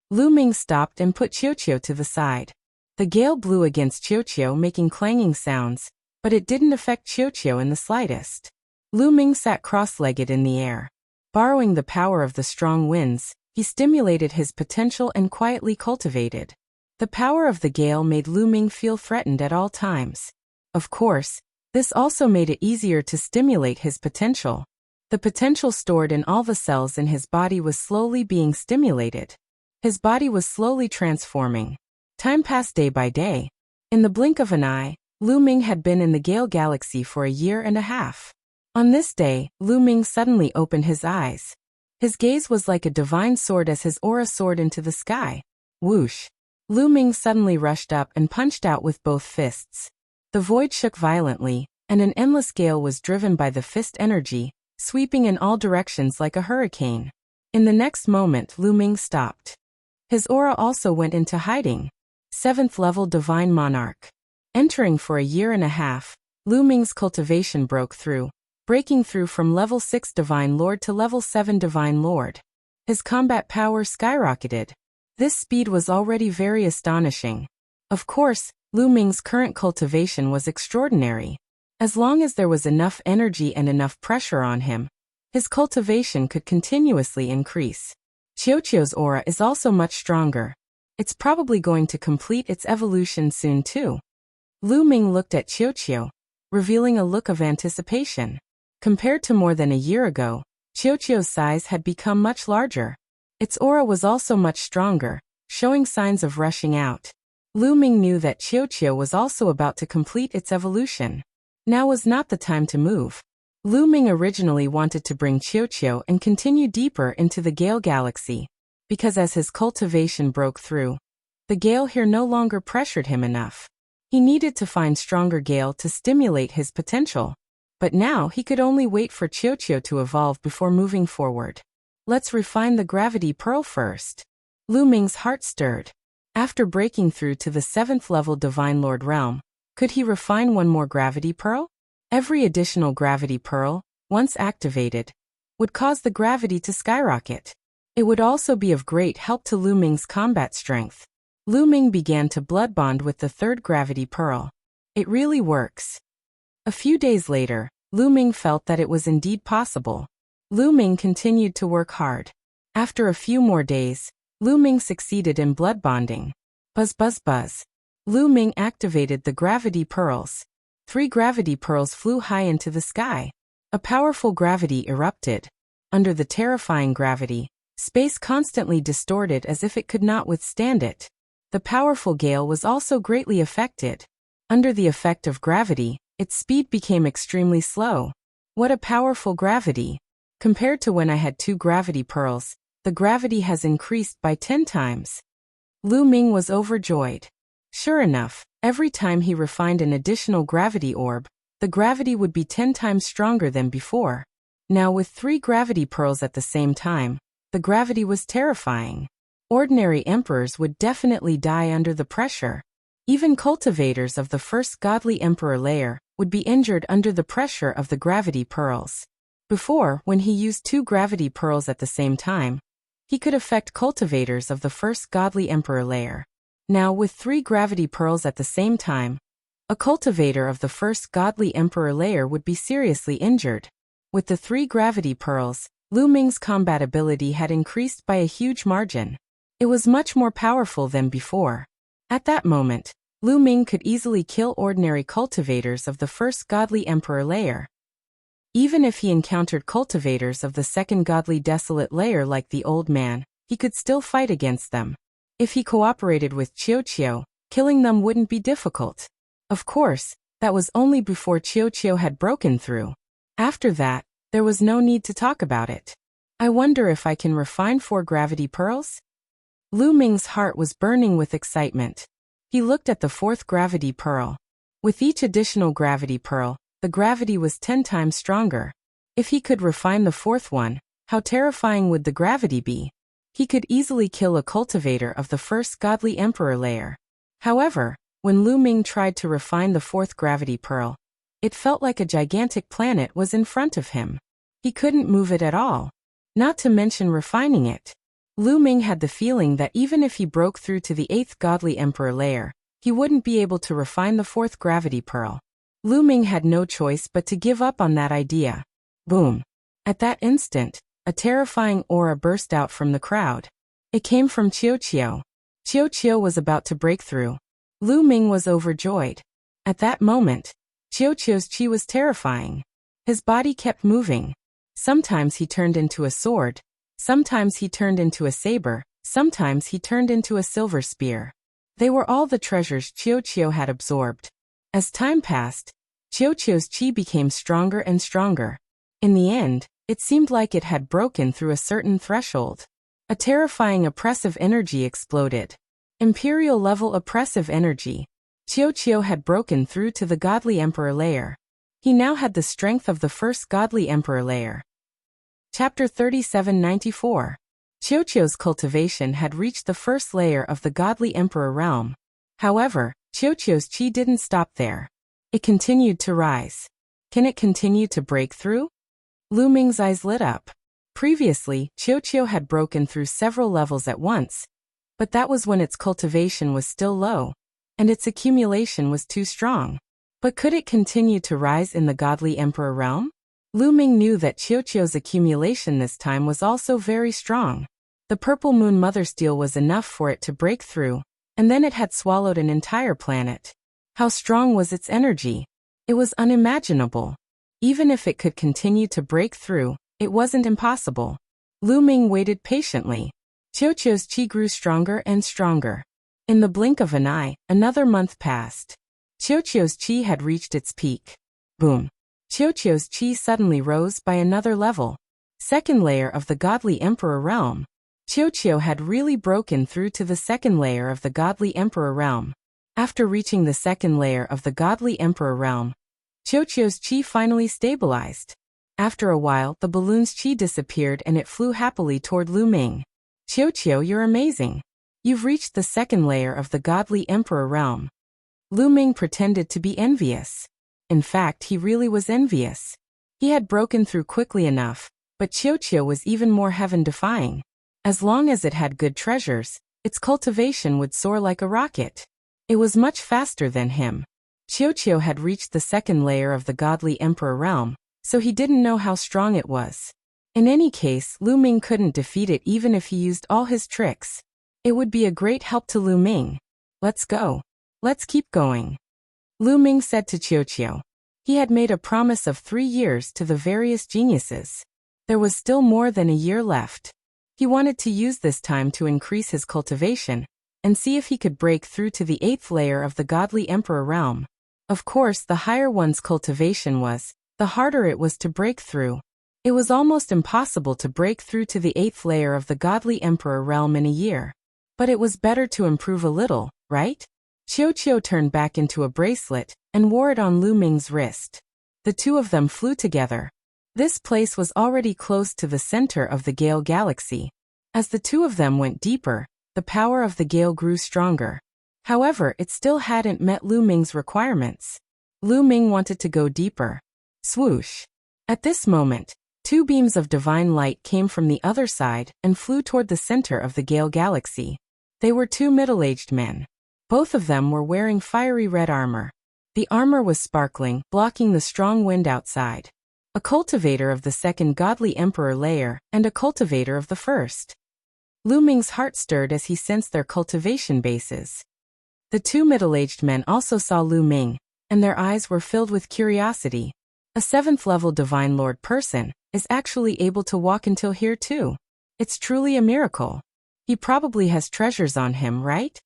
Lu Ming stopped and put Qiuqiu to the side. The gale blew against Qiuqiu, making clanging sounds, but it didn't affect Qiuqiu in the slightest. Lu Ming sat cross-legged in the air. Borrowing the power of the strong winds, he stimulated his potential and quietly cultivated. The power of the gale made Lu Ming feel threatened at all times. Of course, this also made it easier to stimulate his potential. The potential stored in all the cells in his body was slowly being stimulated. His body was slowly transforming. Time passed day by day. In the blink of an eye, Lu Ming had been in the Gale Galaxy for a year and a half. On this day, Lu Ming suddenly opened his eyes. His gaze was like a divine sword as his aura soared into the sky. Whoosh! Lu Ming suddenly rushed up and punched out with both fists. The void shook violently, and an endless gale was driven by the fist energy, sweeping in all directions like a hurricane. In the next moment, Lu Ming stopped. His aura also went into hiding. 7th level Divine Monarch. Entering for a year and a half, Lu Ming's cultivation broke through, breaking through from level 6 Divine Lord to level 7 Divine Lord. His combat power skyrocketed. This speed was already very astonishing. Of course, Lu Ming's current cultivation was extraordinary. As long as there was enough energy and enough pressure on him, his cultivation could continuously increase. Qiuqiu's aura is also much stronger. It's probably going to complete its evolution soon too. Lu Ming looked at Qiuqiu, revealing a look of anticipation. Compared to more than a year ago, Qiuqiu's size had become much larger. Its aura was also much stronger, showing signs of rushing out. Lu Ming knew that Qiuqiu was also about to complete its evolution. Now was not the time to move. Lu Ming originally wanted to bring Qiuqiu and continue deeper into the Gale Galaxy, because as his cultivation broke through, the gale here no longer pressured him enough. He needed to find stronger gale to stimulate his potential. But now he could only wait for Qiuqiu to evolve before moving forward. Let's refine the gravity pearl first. Lu Ming's heart stirred. After breaking through to the 7th level Divine Lord realm, could he refine one more gravity pearl? Every additional gravity pearl, once activated, would cause the gravity to skyrocket. It would also be of great help to Lu Ming's combat strength. Lu Ming began to blood bond with the 3rd gravity pearl. It really works. A few days later, Lu Ming felt that it was indeed possible. Lu Ming continued to work hard. After a few more days, Lu Ming succeeded in blood bonding. Buzz buzz buzz. Lu Ming activated the gravity pearls. 3 gravity pearls flew high into the sky. A powerful gravity erupted. Under the terrifying gravity, space constantly distorted as if it could not withstand it. The powerful gale was also greatly affected. Under the effect of gravity, its speed became extremely slow. What a powerful gravity! Compared to when I had 2 gravity pearls, the gravity has increased by 10 times. Lu Ming was overjoyed. Sure enough, every time he refined an additional gravity orb, the gravity would be 10 times stronger than before. Now with 3 gravity pearls at the same time, The gravity was terrifying. Ordinary emperors would definitely die under the pressure. Even cultivators of the first godly emperor layer would be injured under the pressure of the gravity pearls. Before, when he used 2 gravity pearls at the same time, he could affect cultivators of the first godly emperor layer. Now, with 3 gravity pearls at the same time, a cultivator of the first godly emperor layer would be seriously injured. With the 3 gravity pearls, Lu Ming's combat ability had increased by a huge margin. It was much more powerful than before. At that moment, Lu Ming could easily kill ordinary cultivators of the first godly emperor layer. Even if he encountered cultivators of the second godly desolate layer like the old man, he could still fight against them. If he cooperated with Qiu, killing them wouldn't be difficult. Of course, that was only before Qiu had broken through. After that, there was no need to talk about it. I wonder if I can refine 4 gravity pearls? Lu Ming's heart was burning with excitement. He looked at the 4th gravity pearl. With each additional gravity pearl, the gravity was 10 times stronger. If he could refine the 4th one, how terrifying would the gravity be? He could easily kill a cultivator of the first godly emperor layer. However, when Lu Ming tried to refine the 4th gravity pearl, it felt like a gigantic planet was in front of him. He couldn't move it at all. Not to mention refining it. Lu Ming had the feeling that even if he broke through to the 8th godly emperor layer, he wouldn't be able to refine the 4th gravity pearl. Lu Ming had no choice but to give up on that idea. Boom. At that instant, a terrifying aura burst out from the crowd. It came from Qiu. Qiu was about to break through. Lu Ming was overjoyed. At that moment, Qiu's chi was terrifying. His body kept moving. Sometimes he turned into a sword. Sometimes he turned into a saber, sometimes he turned into a silver spear. They were all the treasures Qiu had absorbed. As time passed, Qiu's chi became stronger and stronger. In the end, it seemed like it had broken through a certain threshold. A terrifying oppressive energy exploded. Imperial-level oppressive energy. Qiu had broken through to the godly emperor layer. He now had the strength of the first godly emperor layer. Chapter 3794. Qiu's cultivation had reached the first layer of the godly emperor realm. However, Qiu's chi didn't stop there. It continued to rise. Can it continue to break through? Lu Ming's eyes lit up. Previously, Qiu had broken through several levels at once, but that was when its cultivation was still low, and its accumulation was too strong. But could it continue to rise in the godly emperor realm? Lu Ming knew that Qiu's accumulation this time was also very strong. The purple moon mother steel was enough for it to break through, and then it had swallowed an entire planet. How strong was its energy? It was unimaginable. Even if it could continue to break through, it wasn't impossible. Lu Ming waited patiently. Qiu's chi grew stronger and stronger. In the blink of an eye, another month passed. Qiu's chi had reached its peak. Boom. Qiu's chi suddenly rose by another level. Second layer of the godly emperor realm. Qiu had really broken through to the second layer of the godly emperor realm. After reaching the second layer of the godly emperor realm, Qiu's chi finally stabilized. After a while, the balloon's chi disappeared and it flew happily toward Lu Ming. Qiu, you're amazing. You've reached the second layer of the godly emperor realm. Lu Ming pretended to be envious. In fact, he really was envious. He had broken through quickly enough, but Qiu was even more heaven-defying. As long as it had good treasures, its cultivation would soar like a rocket. It was much faster than him. Qiu had reached the second layer of the godly emperor realm, so he didn't know how strong it was. In any case, Lu Ming couldn't defeat it even if he used all his tricks. It would be a great help to Lu Ming. Let's go. Let's keep going. Lu Ming said to Qiu. He had made a promise of 3 years to the various geniuses. There was still more than a year left. He wanted to use this time to increase his cultivation, and see if he could break through to the 8th layer of the godly emperor realm. Of course, the higher one's cultivation was, the harder it was to break through. It was almost impossible to break through to the 8th layer of the godly emperor realm in a year. But it was better to improve a little, right? Qiu turned back into a bracelet and wore it on Lu Ming's wrist. The two of them flew together. This place was already close to the center of the Gale Galaxy, As the two of them went deeper, the power of the gale grew stronger. However, it still hadn't met Lu Ming's requirements. Lu Ming wanted to go deeper. Swoosh! At this moment, two beams of divine light came from the other side and flew toward the center of the Gale Galaxy. They were two middle-aged men. Both of them were wearing fiery red armor. The armor was sparkling, blocking the strong wind outside. A cultivator of the second godly emperor layer and a cultivator of the first. Lu Ming's heart stirred as he sensed their cultivation bases. The two middle-aged men also saw Lu Ming, and their eyes were filled with curiosity. A 7th-level Divine Lord person is actually able to walk until here too. It's truly a miracle. He probably has treasures on him, right?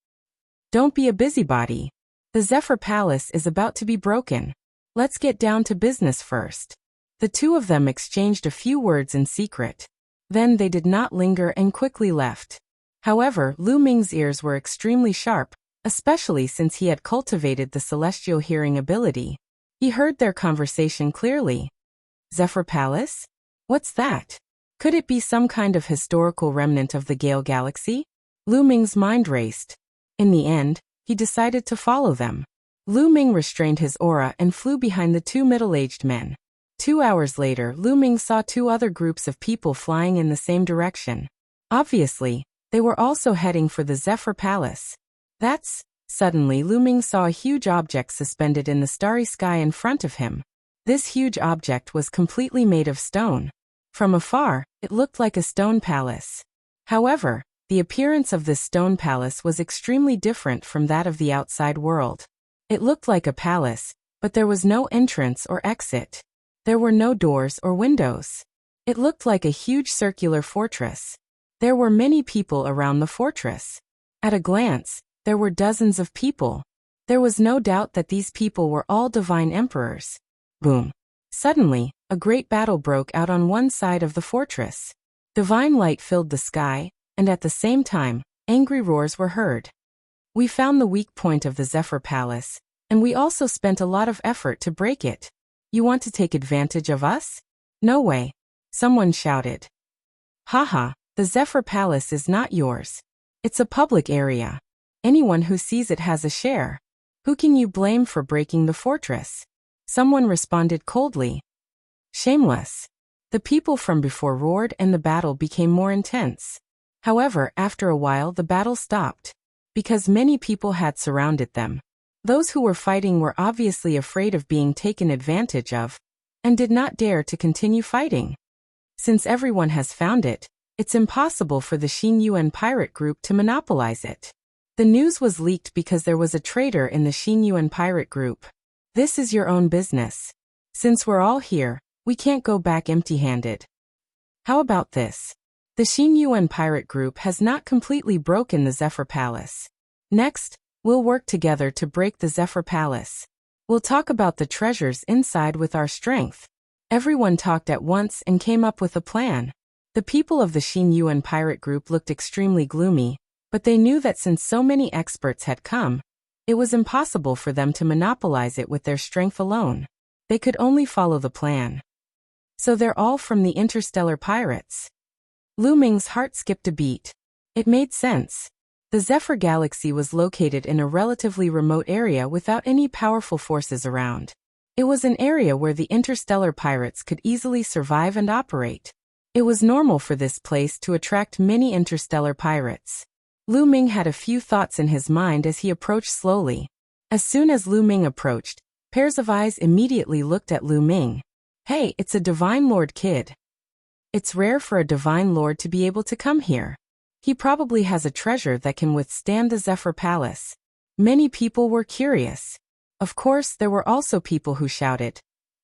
Don't be a busybody. The Zephyr Palace is about to be broken. Let's get down to business first. The two of them exchanged a few words in secret. Then they did not linger and quickly left. However, Lu Ming's ears were extremely sharp, especially since he had cultivated the celestial hearing ability. He heard their conversation clearly. Zephyr Palace? What's that? Could it be some kind of historical remnant of the Gale Galaxy? Lu Ming's mind raced. In the end, he decided to follow them. Lu Ming restrained his aura and flew behind the two middle-aged men. 2 hours later, Lu Ming saw two other groups of people flying in the same direction. Obviously, they were also heading for the Zephyr Palace. Suddenly Lu Ming saw a huge object suspended in the starry sky in front of him. This huge object was completely made of stone. From afar, it looked like a stone palace. However, the appearance of this stone palace was extremely different from that of the outside world. It looked like a palace, but there was no entrance or exit. There were no doors or windows. It looked like a huge circular fortress. There were many people around the fortress. At a glance, there were dozens of people. There was no doubt that these people were all divine emperors. Boom! Suddenly, a great battle broke out on one side of the fortress. Divine light filled the sky, and at the same time, angry roars were heard. We found the weak point of the Zephyr Palace, and we also spent a lot of effort to break it. You want to take advantage of us? No way! Someone shouted. Haha, the Zephyr Palace is not yours. It's a public area. Anyone who sees it has a share. Who can you blame for breaking the fortress? Someone responded coldly. Shameless. The people from before roared and the battle became more intense. However, after a while the battle stopped. Because many people had surrounded them. Those who were fighting were obviously afraid of being taken advantage of, and did not dare to continue fighting. Since everyone has found it, it's impossible for the Xin Yuan pirate group to monopolize it. The news was leaked because there was a traitor in the Xin Yuan pirate group. This is your own business. Since we're all here, we can't go back empty-handed. How about this? The Xin Yuan pirate group has not completely broken the Zephyr Palace. Next, we'll work together to break the Zephyr Palace. We'll talk about the treasures inside with our strength. Everyone talked at once and came up with a plan. The people of the Xin Yuan pirate group looked extremely gloomy, but they knew that since so many experts had come, it was impossible for them to monopolize it with their strength alone. They could only follow the plan. So they're all from the interstellar pirates. Lu Ming's heart skipped a beat. It made sense. The Zephyr Galaxy was located in a relatively remote area without any powerful forces around. It was an area where the interstellar pirates could easily survive and operate. It was normal for this place to attract many interstellar pirates. Lu Ming had a few thoughts in his mind as he approached slowly. As soon as Lu Ming approached, pairs of eyes immediately looked at Lu Ming. Hey, it's a Divine Lord kid. It's rare for a Divine Lord to be able to come here. He probably has a treasure that can withstand the Zephyr Palace. Many people were curious. Of course, there were also people who shouted,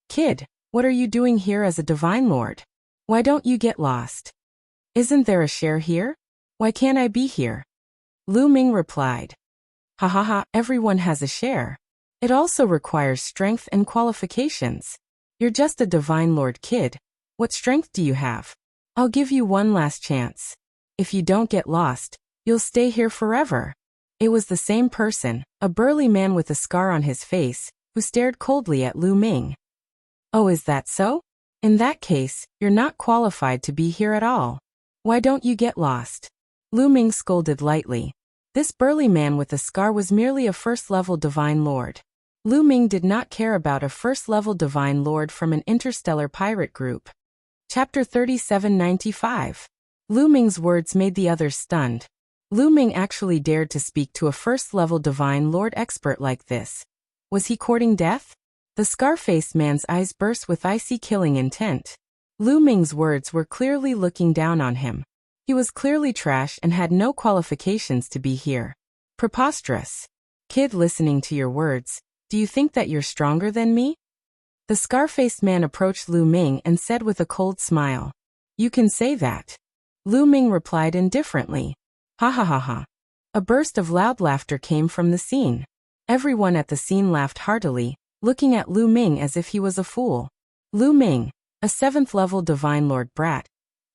Kid, what are you doing here as a Divine Lord? Why don't you get lost? Isn't there a share here? Why can't I be here? Lu Ming replied, Ha ha ha, everyone has a share. It also requires strength and qualifications. You're just a Divine Lord kid. What strength do you have? I'll give you one last chance. If you don't get lost, you'll stay here forever. It was the same person, a burly man with a scar on his face, who stared coldly at Lu Ming. Oh, is that so? In that case, you're not qualified to be here at all. Why don't you get lost? Lu Ming scolded lightly. This burly man with a scar was merely a first-level divine lord. Lu Ming did not care about a first-level divine lord from an interstellar pirate group. Chapter 3795. Lu Ming's words made the others stunned. Lu Ming actually dared to speak to a first-level divine lord expert like this. Was he courting death? The scar-faced man's eyes burst with icy killing intent. Lu Ming's words were clearly looking down on him. He was clearly trash and had no qualifications to be here. Preposterous. Kid, listening to your words, do you think that you're stronger than me? The scar-faced man approached Lu Ming and said with a cold smile. You can say that. Lu Ming replied indifferently. Ha ha ha ha. A burst of loud laughter came from the scene. Everyone at the scene laughed heartily, looking at Lu Ming as if he was a fool. Lu Ming, a 7th-level divine lord brat,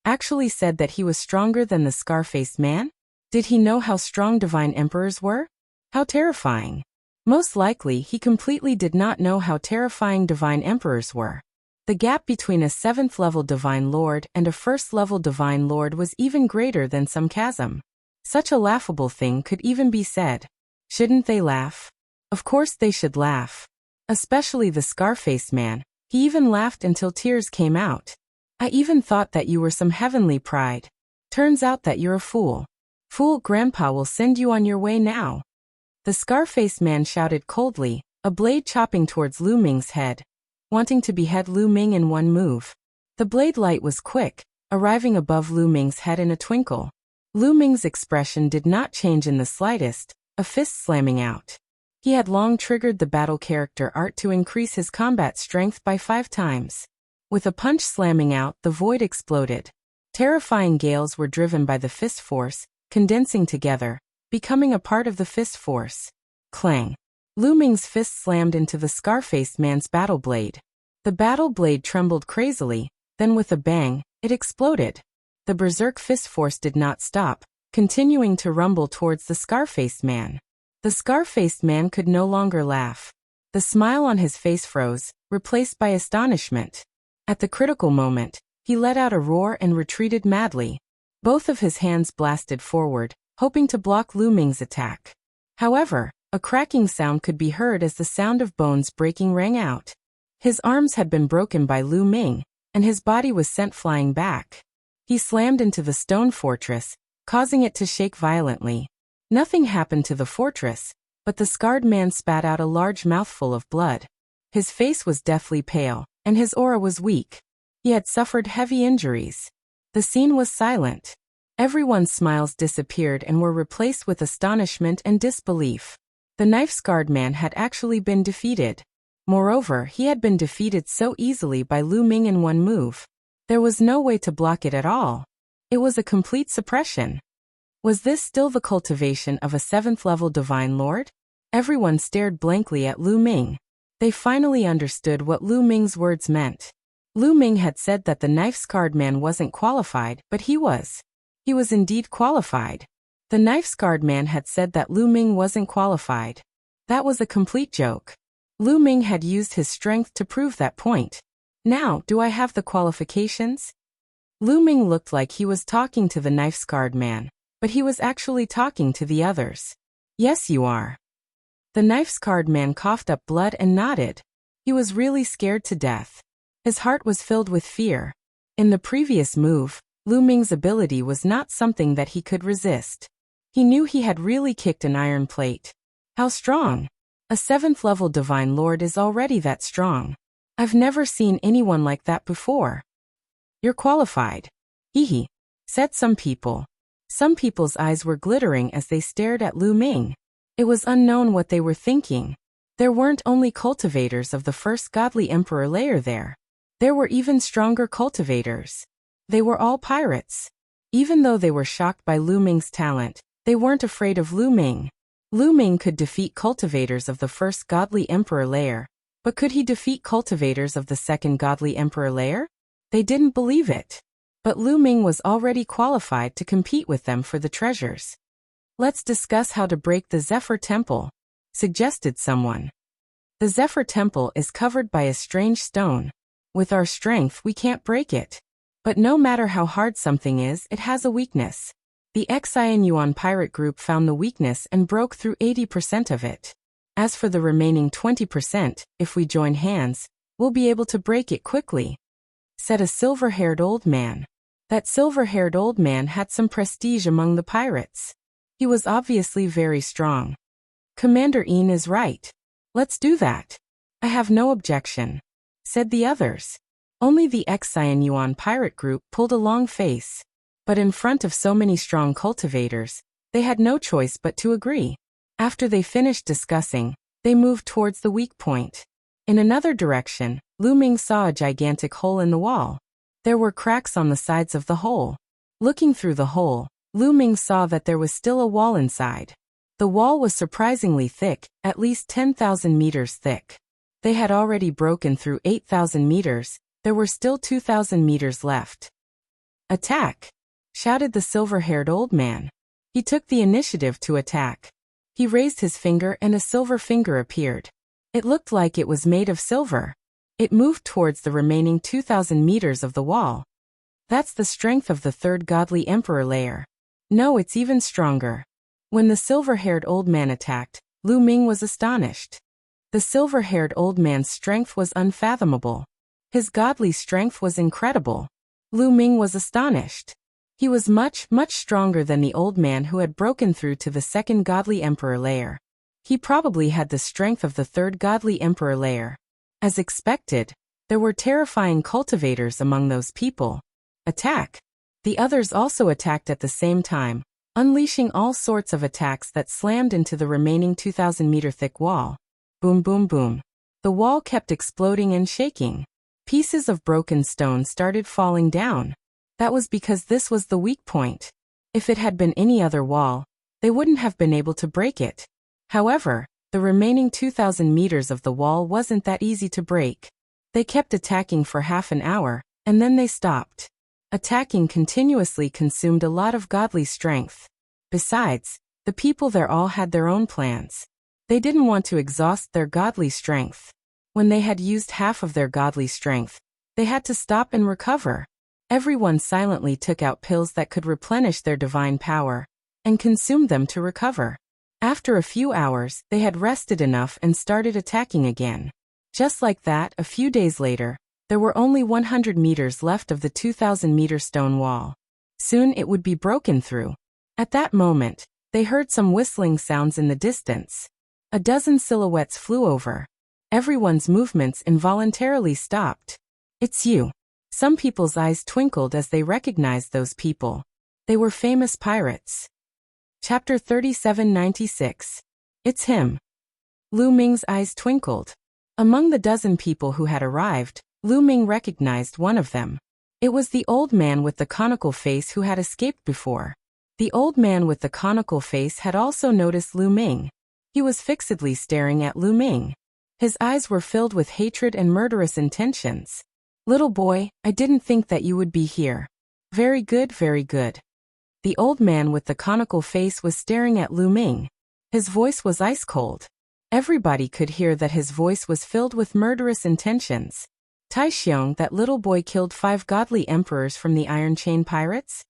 actually said that he was stronger than the scar-faced man? Did he know how strong divine emperors were? How terrifying. Most likely he completely did not know how terrifying divine emperors were. The gap between a 7th-level divine lord and a 1st-level divine lord was even greater than some chasm. Such a laughable thing could even be said. Shouldn't they laugh? Of course they should laugh. Especially the scar-faced man. He even laughed until tears came out. I even thought that you were some heavenly pride. Turns out that you're a fool. Fool, Grandpa will send you on your way now. The scar-faced man shouted coldly, a blade chopping towards Lu Ming's head, wanting to behead Lu Ming in one move. The blade light was quick, arriving above Lu Ming's head in a twinkle. Lu Ming's expression did not change in the slightest, a fist slamming out. He had long triggered the battle character art to increase his combat strength by 5 times. With a punch slamming out, the void exploded. Terrifying gales were driven by the fist force, condensing together, becoming a part of the fist force. Clang. Lu Ming's fist slammed into the scar-faced man's battle blade. The battle blade trembled crazily, then with a bang, it exploded. The berserk fist force did not stop, continuing to rumble towards the scar-faced man. The scar-faced man could no longer laugh. The smile on his face froze, replaced by astonishment. At the critical moment, he let out a roar and retreated madly. Both of his hands blasted forward, hoping to block Lu Ming's attack. However, a cracking sound could be heard as the sound of bones breaking rang out. His arms had been broken by Lu Ming, and his body was sent flying back. He slammed into the stone fortress, causing it to shake violently. Nothing happened to the fortress, but the scarred man spat out a large mouthful of blood. His face was deathly pale, and his aura was weak. He had suffered heavy injuries. The scene was silent. Everyone's smiles disappeared and were replaced with astonishment and disbelief. The knife-scarred man had actually been defeated. Moreover, he had been defeated so easily by Lu Ming in one move. There was no way to block it at all. It was a complete suppression. Was this still the cultivation of a 7th-level divine lord? Everyone stared blankly at Lu Ming. They finally understood what Lu Ming's words meant. Lu Ming had said that the knife-scarred man wasn't qualified, but he was. He was indeed qualified. The knife-scarred man had said that Lu Ming wasn't qualified. That was a complete joke. Lu Ming had used his strength to prove that point. Now, do I have the qualifications? Lu Ming looked like he was talking to the knife-scarred man, but he was actually talking to the others. Yes, you are. The knife-scarred man coughed up blood and nodded. He was really scared to death. His heart was filled with fear. In the previous move, Lu Ming's ability was not something that he could resist. He knew he had really kicked an iron plate. How strong? A 7th-level divine lord is already that strong. I've never seen anyone like that before. You're qualified. Hee, said some people. Some people's eyes were glittering as they stared at Lu Ming. It was unknown what they were thinking. There weren't only cultivators of the first godly emperor layer there. There were even stronger cultivators. They were all pirates. Even though they were shocked by Lu Ming's talent, they weren't afraid of Lu Ming. Lu Ming could defeat cultivators of the first godly emperor layer, but could he defeat cultivators of the second godly emperor layer? They didn't believe it. But Lu Ming was already qualified to compete with them for the treasures. Let's discuss how to break the Zephyr Temple, suggested someone. The Zephyr Temple is covered by a strange stone. With our strength we can't break it. But no matter how hard something is, it has a weakness. The Xian Yuan pirate group found the weakness and broke through 80% of it. As for the remaining 20%, if we join hands, we'll be able to break it quickly," said a silver-haired old man. That silver-haired old man had some prestige among the pirates. He was obviously very strong. "Commander Ian is right. Let's do that. I have no objection," said the others. Only the Xian Yuan pirate group pulled a long face. But in front of so many strong cultivators, they had no choice but to agree. After they finished discussing, they moved towards the weak point. In another direction, Lu Ming saw a gigantic hole in the wall. There were cracks on the sides of the hole. Looking through the hole, Lu Ming saw that there was still a wall inside. The wall was surprisingly thick, at least 10,000 meters thick. They had already broken through 8,000 meters, there were still 2,000 meters left. "Attack!" shouted the silver-haired old man. He took the initiative to attack. He raised his finger and a silver finger appeared. It looked like it was made of silver. It moved towards the remaining 2,000 meters of the wall. That's the strength of the third godly emperor layer. No, it's even stronger. When the silver-haired old man attacked, Lu Ming was astonished. The silver-haired old man's strength was unfathomable. His godly strength was incredible. Lu Ming was astonished. He was much, much stronger than the old man who had broken through to the second godly emperor layer. He probably had the strength of the third godly emperor layer. As expected, there were terrifying cultivators among those people. Attack! The others also attacked at the same time, unleashing all sorts of attacks that slammed into the remaining 2,000-meter thick wall. Boom, boom, boom. The wall kept exploding and shaking. Pieces of broken stone started falling down. That was because this was the weak point. If it had been any other wall, they wouldn't have been able to break it. However, the remaining 2,000 meters of the wall wasn't that easy to break. They kept attacking for half an hour, and then they stopped. Attacking continuously consumed a lot of godly strength. Besides, the people there all had their own plans. They didn't want to exhaust their godly strength. When they had used half of their godly strength, they had to stop and recover. Everyone silently took out pills that could replenish their divine power, and consumed them to recover. After a few hours, they had rested enough and started attacking again. Just like that, a few days later, there were only 100 meters left of the 2,000-meter stone wall. Soon it would be broken through. At that moment, they heard some whistling sounds in the distance. A dozen silhouettes flew over. Everyone's movements involuntarily stopped. "It's you." Some people's eyes twinkled as they recognized those people. They were famous pirates. Chapter 3796. It's him. Lu Ming's eyes twinkled. Among the dozen people who had arrived, Lu Ming recognized one of them. It was the old man with the conical face who had escaped before. The old man with the conical face had also noticed Lu Ming. He was fixedly staring at Lu Ming. His eyes were filled with hatred and murderous intentions. "Little boy, I didn't think that you would be here." Very good, very good." The old man with the conical face was staring at Lu Ming. His voice was ice cold. Everybody could hear that his voice was filled with murderous intentions. "Tai Xiong, that little boy killed 5 godly emperors from the Iron Chain Pirates?"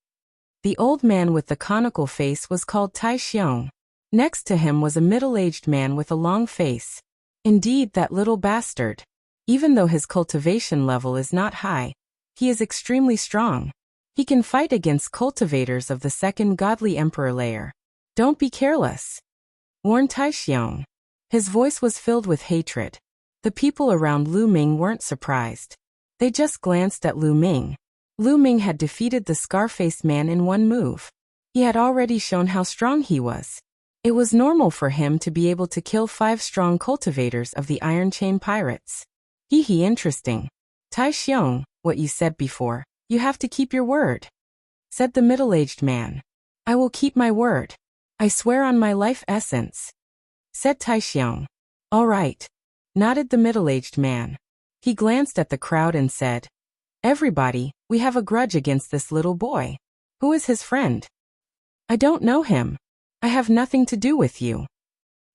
The old man with the conical face was called Tai Xiong. Next to him was a middle-aged man with a long face. Indeed, that little bastard. Even though his cultivation level is not high, he is extremely strong. He can fight against cultivators of the second godly emperor layer. "Don't be careless," warned Tai Xiong. His voice was filled with hatred. The people around Lu Ming weren't surprised. They just glanced at Lu Ming. Lu Ming had defeated the scar-faced man in one move. He had already shown how strong he was. It was normal for him to be able to kill 5 strong cultivators of the Iron Chain Pirates. Hee, interesting. Tai Xiong, what you said before, you have to keep your word," said the middle-aged man. "I will keep my word. I swear on my life essence," said Tai Xiong. "All right," nodded the middle-aged man. He glanced at the crowd and said, "Everybody, we have a grudge against this little boy. Who is his friend?" "I don't know him. I have nothing to do with you."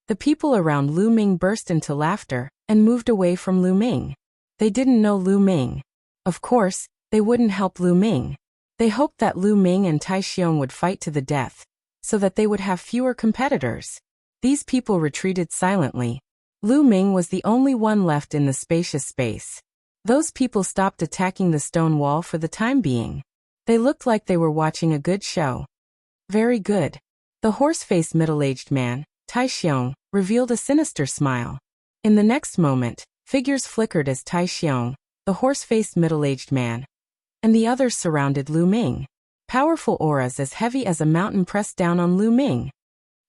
The people around Lu Ming burst into laughter and moved away from Lu Ming. They didn't know Lu Ming. Of course, They wouldn't help Lu Ming. They hoped that Lu Ming and Tai Xiong would fight to the death, so that they would have fewer competitors. These people retreated silently. Lu Ming was the only one left in the spacious space. Those people stopped attacking the stone wall for the time being. They looked like they were watching a good show. Very good. The horse-faced middle-aged man, Tai Xiong, revealed a sinister smile. In the next moment, figures flickered as Tai Xiong, the horse-faced middle-aged man, and the others surrounded Lu Ming. Powerful auras as heavy as a mountain pressed down on Lu Ming.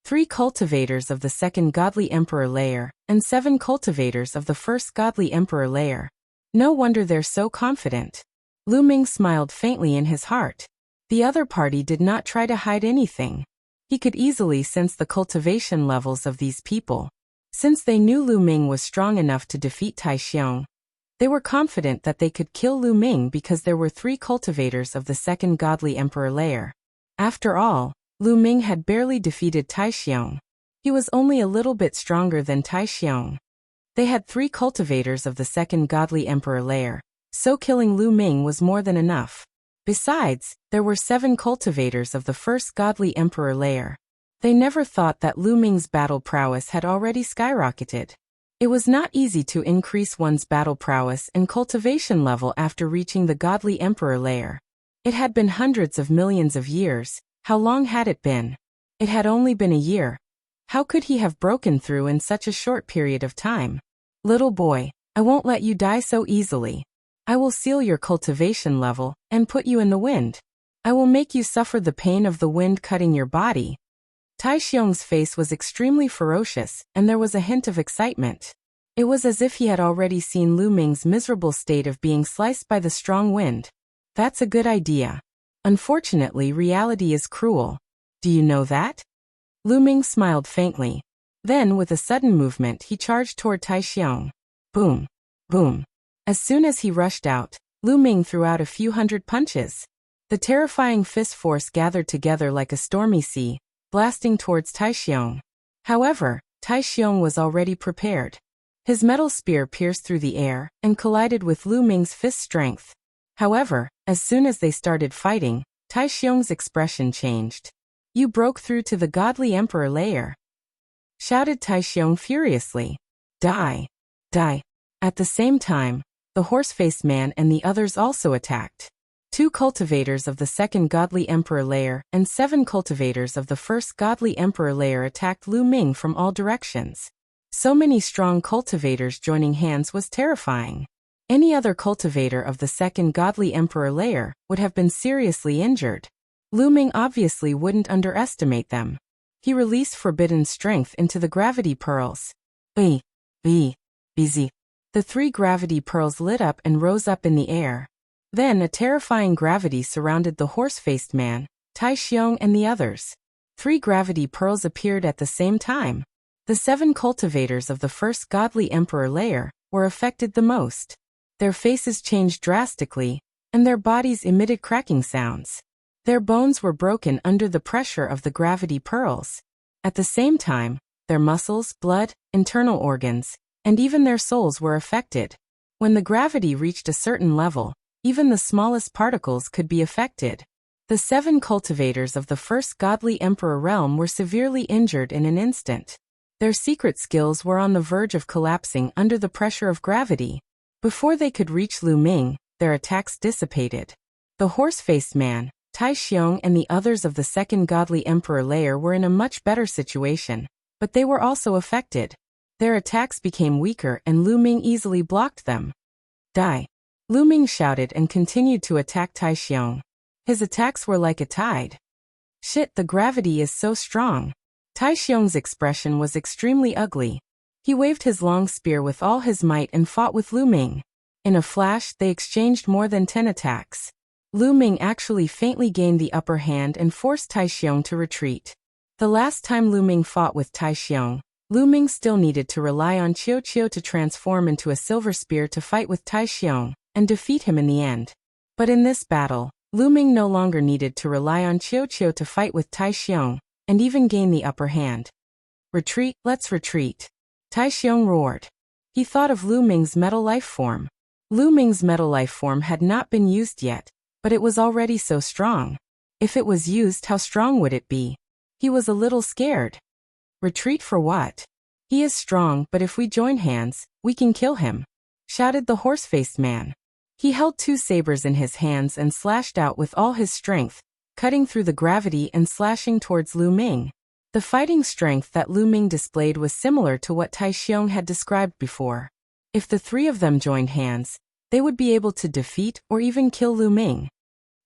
3 cultivators of the second godly emperor layer, and 7 cultivators of the first godly emperor layer. No wonder they're so confident. Lu Ming smiled faintly in his heart. The other party did not try to hide anything. He could easily sense the cultivation levels of these people. Since they knew Lu Ming was strong enough to defeat Tai Xiong, they were confident that they could kill Lu Ming because there were 3 cultivators of the second godly emperor layer. After all, Lu Ming had barely defeated Tai Xiong. He was only a little bit stronger than Tai Xiong. They had 3 cultivators of the second godly emperor layer, so killing Lu Ming was more than enough. Besides, there were 7 cultivators of the first godly emperor layer. They never thought that Lu Ming's battle prowess had already skyrocketed. It was not easy to increase one's battle prowess and cultivation level after reaching the godly emperor layer. It had been hundreds of millions of years. How long had it been? It had only been a year. How could he have broken through in such a short period of time? Little boy, I won't let you die so easily. I will seal your cultivation level and put you in the wind. I will make you suffer the pain of the wind cutting your body. Tai Xiong's face was extremely ferocious, and there was a hint of excitement. It was as if he had already seen Lu Ming's miserable state of being sliced by the strong wind. That's a good idea. Unfortunately, reality is cruel. Do you know that? Lu Ming smiled faintly. Then, with a sudden movement, he charged toward Tai Xiong. Boom! Boom! As soon as he rushed out, Lu Ming threw out a few hundred punches. The terrifying fist force gathered together like a stormy sea, blasting towards Tai Xiong. However, Tai Xiong was already prepared. His metal spear pierced through the air and collided with Lu Ming's fist strength. However, as soon as they started fighting, Tai Xiong's expression changed. You broke through to the godly emperor layer, shouted Tai Xiong furiously. Die! Die! At the same time, the horse-faced man and the others also attacked. 2 cultivators of the second godly emperor layer and 7 cultivators of the first godly emperor layer attacked Lu Ming from all directions. So many strong cultivators joining hands was terrifying. Any other cultivator of the second godly emperor layer would have been seriously injured. Lu Ming obviously wouldn't underestimate them. He released forbidden strength into the gravity pearls. Busy. The 3 gravity pearls lit up and rose up in the air. Then a terrifying gravity surrounded the horse-faced man, Tai Xiong and the others. 3 gravity pearls appeared at the same time. The 7 cultivators of the first godly emperor layer were affected the most. Their faces changed drastically, and their bodies emitted cracking sounds. Their bones were broken under the pressure of the gravity pearls. At the same time, their muscles, blood, internal organs, and even their souls were affected. When the gravity reached a certain level, even the smallest particles could be affected. The 7 cultivators of the first godly emperor realm were severely injured in an instant. Their secret skills were on the verge of collapsing under the pressure of gravity. Before they could reach Lu Ming, their attacks dissipated. The horse-faced man, Tai Xiong and the others of the second godly emperor layer were in a much better situation, but they were also affected. Their attacks became weaker and Lu Ming easily blocked them. Die! Lu Ming shouted and continued to attack Tai Xiong. His attacks were like a tide. Shit, the gravity is so strong. Tai Xiong's expression was extremely ugly. He waved his long spear with all his might and fought with Lu Ming. In a flash, they exchanged more than 10 attacks. Lu Ming actually faintly gained the upper hand and forced Tai Xiong to retreat. The last time Lu Ming fought with Tai Xiong, Lu Ming still needed to rely on Qiu Qiu to transform into a silver spear to fight with Tai Xiong and defeat him in the end. But in this battle, Lu Ming no longer needed to rely on Qiu Qiu to fight with Tai Xiong and even gain the upper hand. Retreat, let's retreat. Tai Xiong roared. He thought of Lu Ming's metal life form. Lu Ming's metal life form had not been used yet, but it was already so strong. If it was used, how strong would it be? He was a little scared. Retreat for what? He is strong, but if we join hands, we can kill him, shouted the horse-faced man. He held 2 sabers in his hands and slashed out with all his strength, cutting through the gravity and slashing towards Lu Ming. The fighting strength that Lu Ming displayed was similar to what Tai Xiong had described before. If the 3 of them joined hands, they would be able to defeat or even kill Lu Ming.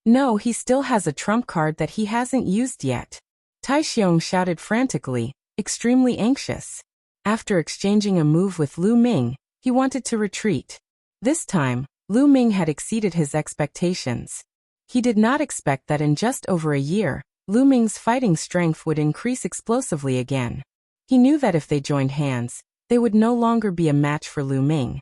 No, he still has a trump card that he hasn't used yet. Tai Xiong shouted frantically, extremely anxious. After exchanging a move with Lu Ming, he wanted to retreat. This time, Lu Ming had exceeded his expectations. He did not expect that in just over a year, Lu Ming's fighting strength would increase explosively again. He knew that if they joined hands, they would no longer be a match for Lu Ming.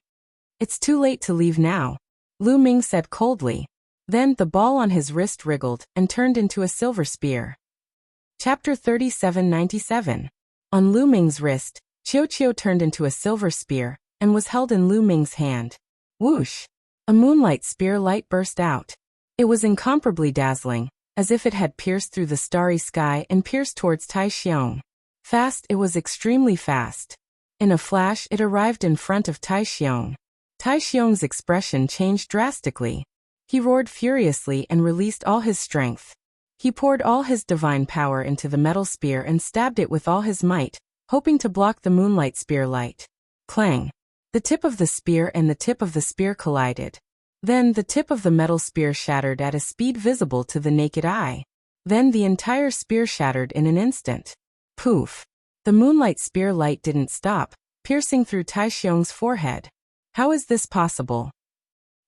It's too late to leave now, Lu Ming said coldly. Then the ball on his wrist wriggled and turned into a silver spear. Chapter 3797. On Lu Ming's wrist, Qiu turned into a silver spear and was held in Lu Ming's hand. Whoosh! A moonlight spear light burst out. It was incomparably dazzling, as if it had pierced through the starry sky and pierced towards Tai Xiong. Fast, it was extremely fast. In a flash, it arrived in front of Tai Xiong. Tai Xiong's expression changed drastically. He roared furiously and released all his strength. He poured all his divine power into the metal spear and stabbed it with all his might, hoping to block the moonlight spear light. Clang! The tip of the spear and the tip of the spear collided. Then the tip of the metal spear shattered at a speed visible to the naked eye. Then the entire spear shattered in an instant. Poof! The moonlight spear light didn't stop, piercing through Tai Xiong's forehead. How is this possible?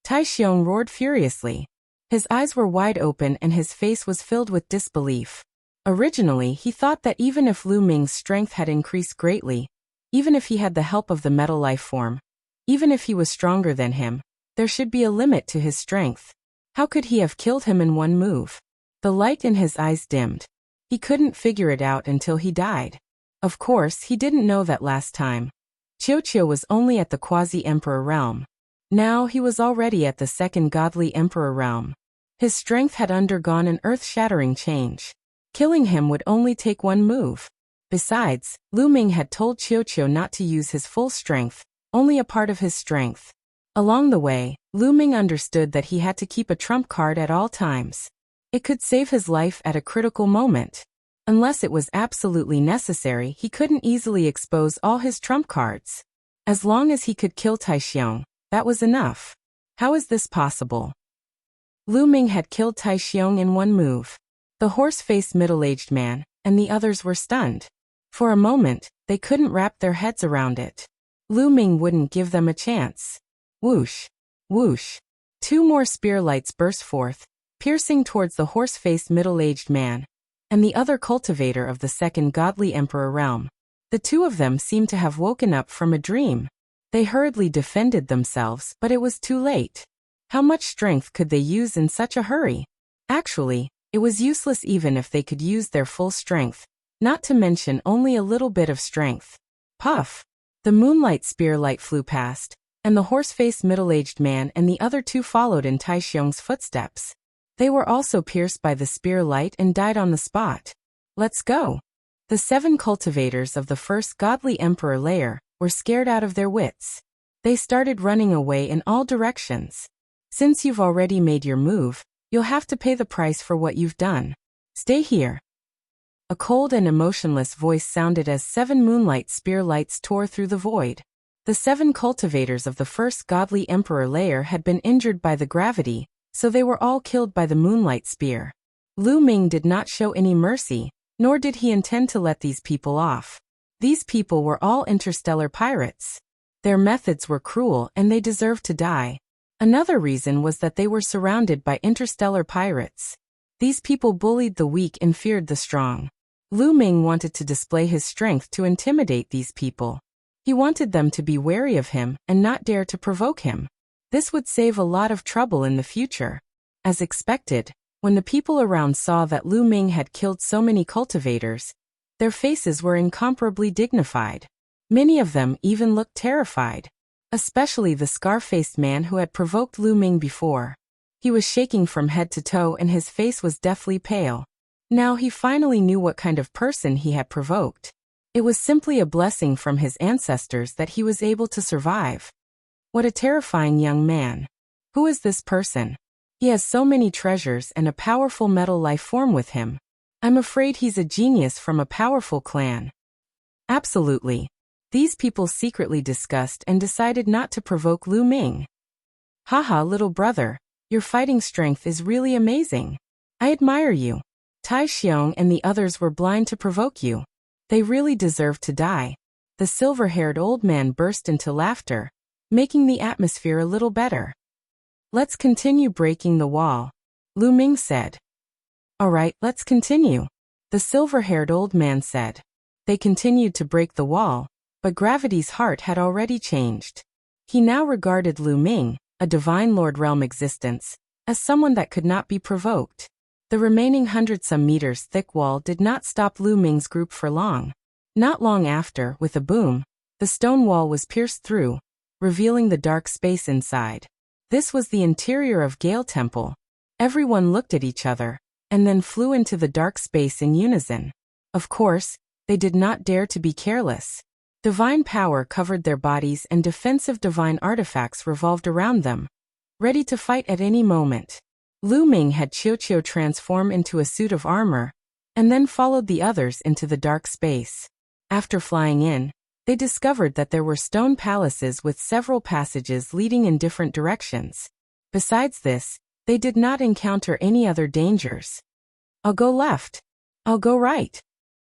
Tai Xiong roared furiously. His eyes were wide open and his face was filled with disbelief. Originally, he thought that even if Lu Ming's strength had increased greatly, even if he had the help of the metal life form, even if he was stronger than him, there should be a limit to his strength. How could he have killed him in one move? The light in his eyes dimmed. He couldn't figure it out until he died. Of course, he didn't know that last time. Qiu was only at the quasi-emperor realm. Now he was already at the second godly emperor realm. His strength had undergone an earth-shattering change. Killing him would only take one move. Besides, Lu Ming had told Qiu not to use his full strength, only a part of his strength. Along the way, Lu Ming understood that he had to keep a trump card at all times. It could save his life at a critical moment. Unless it was absolutely necessary, he couldn't easily expose all his trump cards. As long as he could kill Tai Xiong, that was enough. How is this possible? Lu Ming had killed Tai Xiong in one move. The horse-faced middle-aged man and the others were stunned. For a moment, they couldn't wrap their heads around it. Lu Ming wouldn't give them a chance. Whoosh! Whoosh! 2 more spear lights burst forth, piercing towards the horse-faced middle-aged man and the other cultivator of the second godly emperor realm. The 2 of them seemed to have woken up from a dream. They hurriedly defended themselves, but it was too late. How much strength could they use in such a hurry? Actually, it was useless even if they could use their full strength, not to mention only a little bit of strength. Puff! The moonlight spear light flew past, and the horse-faced middle-aged man and the other 2 followed in Tai Xiong's footsteps. They were also pierced by the spear light and died on the spot. Let's go! The 7 cultivators of the first godly emperor layer were scared out of their wits. They started running away in all directions. Since you've already made your move, you'll have to pay the price for what you've done. Stay here. A cold and emotionless voice sounded as 7 moonlight spear lights tore through the void. The 7 cultivators of the first godly emperor layer had been injured by the gravity, so they were all killed by the moonlight spear. Lu Ming did not show any mercy, nor did he intend to let these people off. These people were all interstellar pirates. Their methods were cruel and they deserved to die. Another reason was that they were surrounded by interstellar pirates. These people bullied the weak and feared the strong. Lu Ming wanted to display his strength to intimidate these people. He wanted them to be wary of him and not dare to provoke him. This would save a lot of trouble in the future. As expected, when the people around saw that Lu Ming had killed so many cultivators, their faces were incomparably dignified. Many of them even looked terrified. especially the scar-faced man who had provoked Lu Ming before. He was shaking from head to toe and his face was deathly pale. Now he finally knew what kind of person he had provoked. It was simply a blessing from his ancestors that he was able to survive. What a terrifying young man. Who is this person? He has so many treasures and a powerful metal life form with him. I'm afraid he's a genius from a powerful clan. Absolutely. These people secretly discussed and decided not to provoke Lu Ming. Haha, little brother, your fighting strength is really amazing. I admire you. Tai Xiong and the others were blind to provoke you. They really deserve to die. The silver-haired old man burst into laughter, making the atmosphere a little better. Let's continue breaking the wall, Lu Ming said. All right, let's continue, the silver-haired old man said. They continued to break the wall, but Gravity's heart had already changed. He now regarded Lu Ming, a divine lord realm existence, as someone that could not be provoked. The remaining 100-some meters thick wall did not stop Lu Ming's group for long. Not long after, with a boom, the stone wall was pierced through, revealing the dark space inside. This was the interior of Gale Temple. Everyone looked at each other, and then flew into the dark space in unison. Of course, they did not dare to be careless. Divine power covered their bodies and defensive divine artifacts revolved around them, ready to fight at any moment. Lu Ming had Qiuqiu transform into a suit of armor, and then followed the others into the dark space. After flying in, they discovered that there were stone palaces with several passages leading in different directions. Besides this, they did not encounter any other dangers. I'll go left. I'll go right.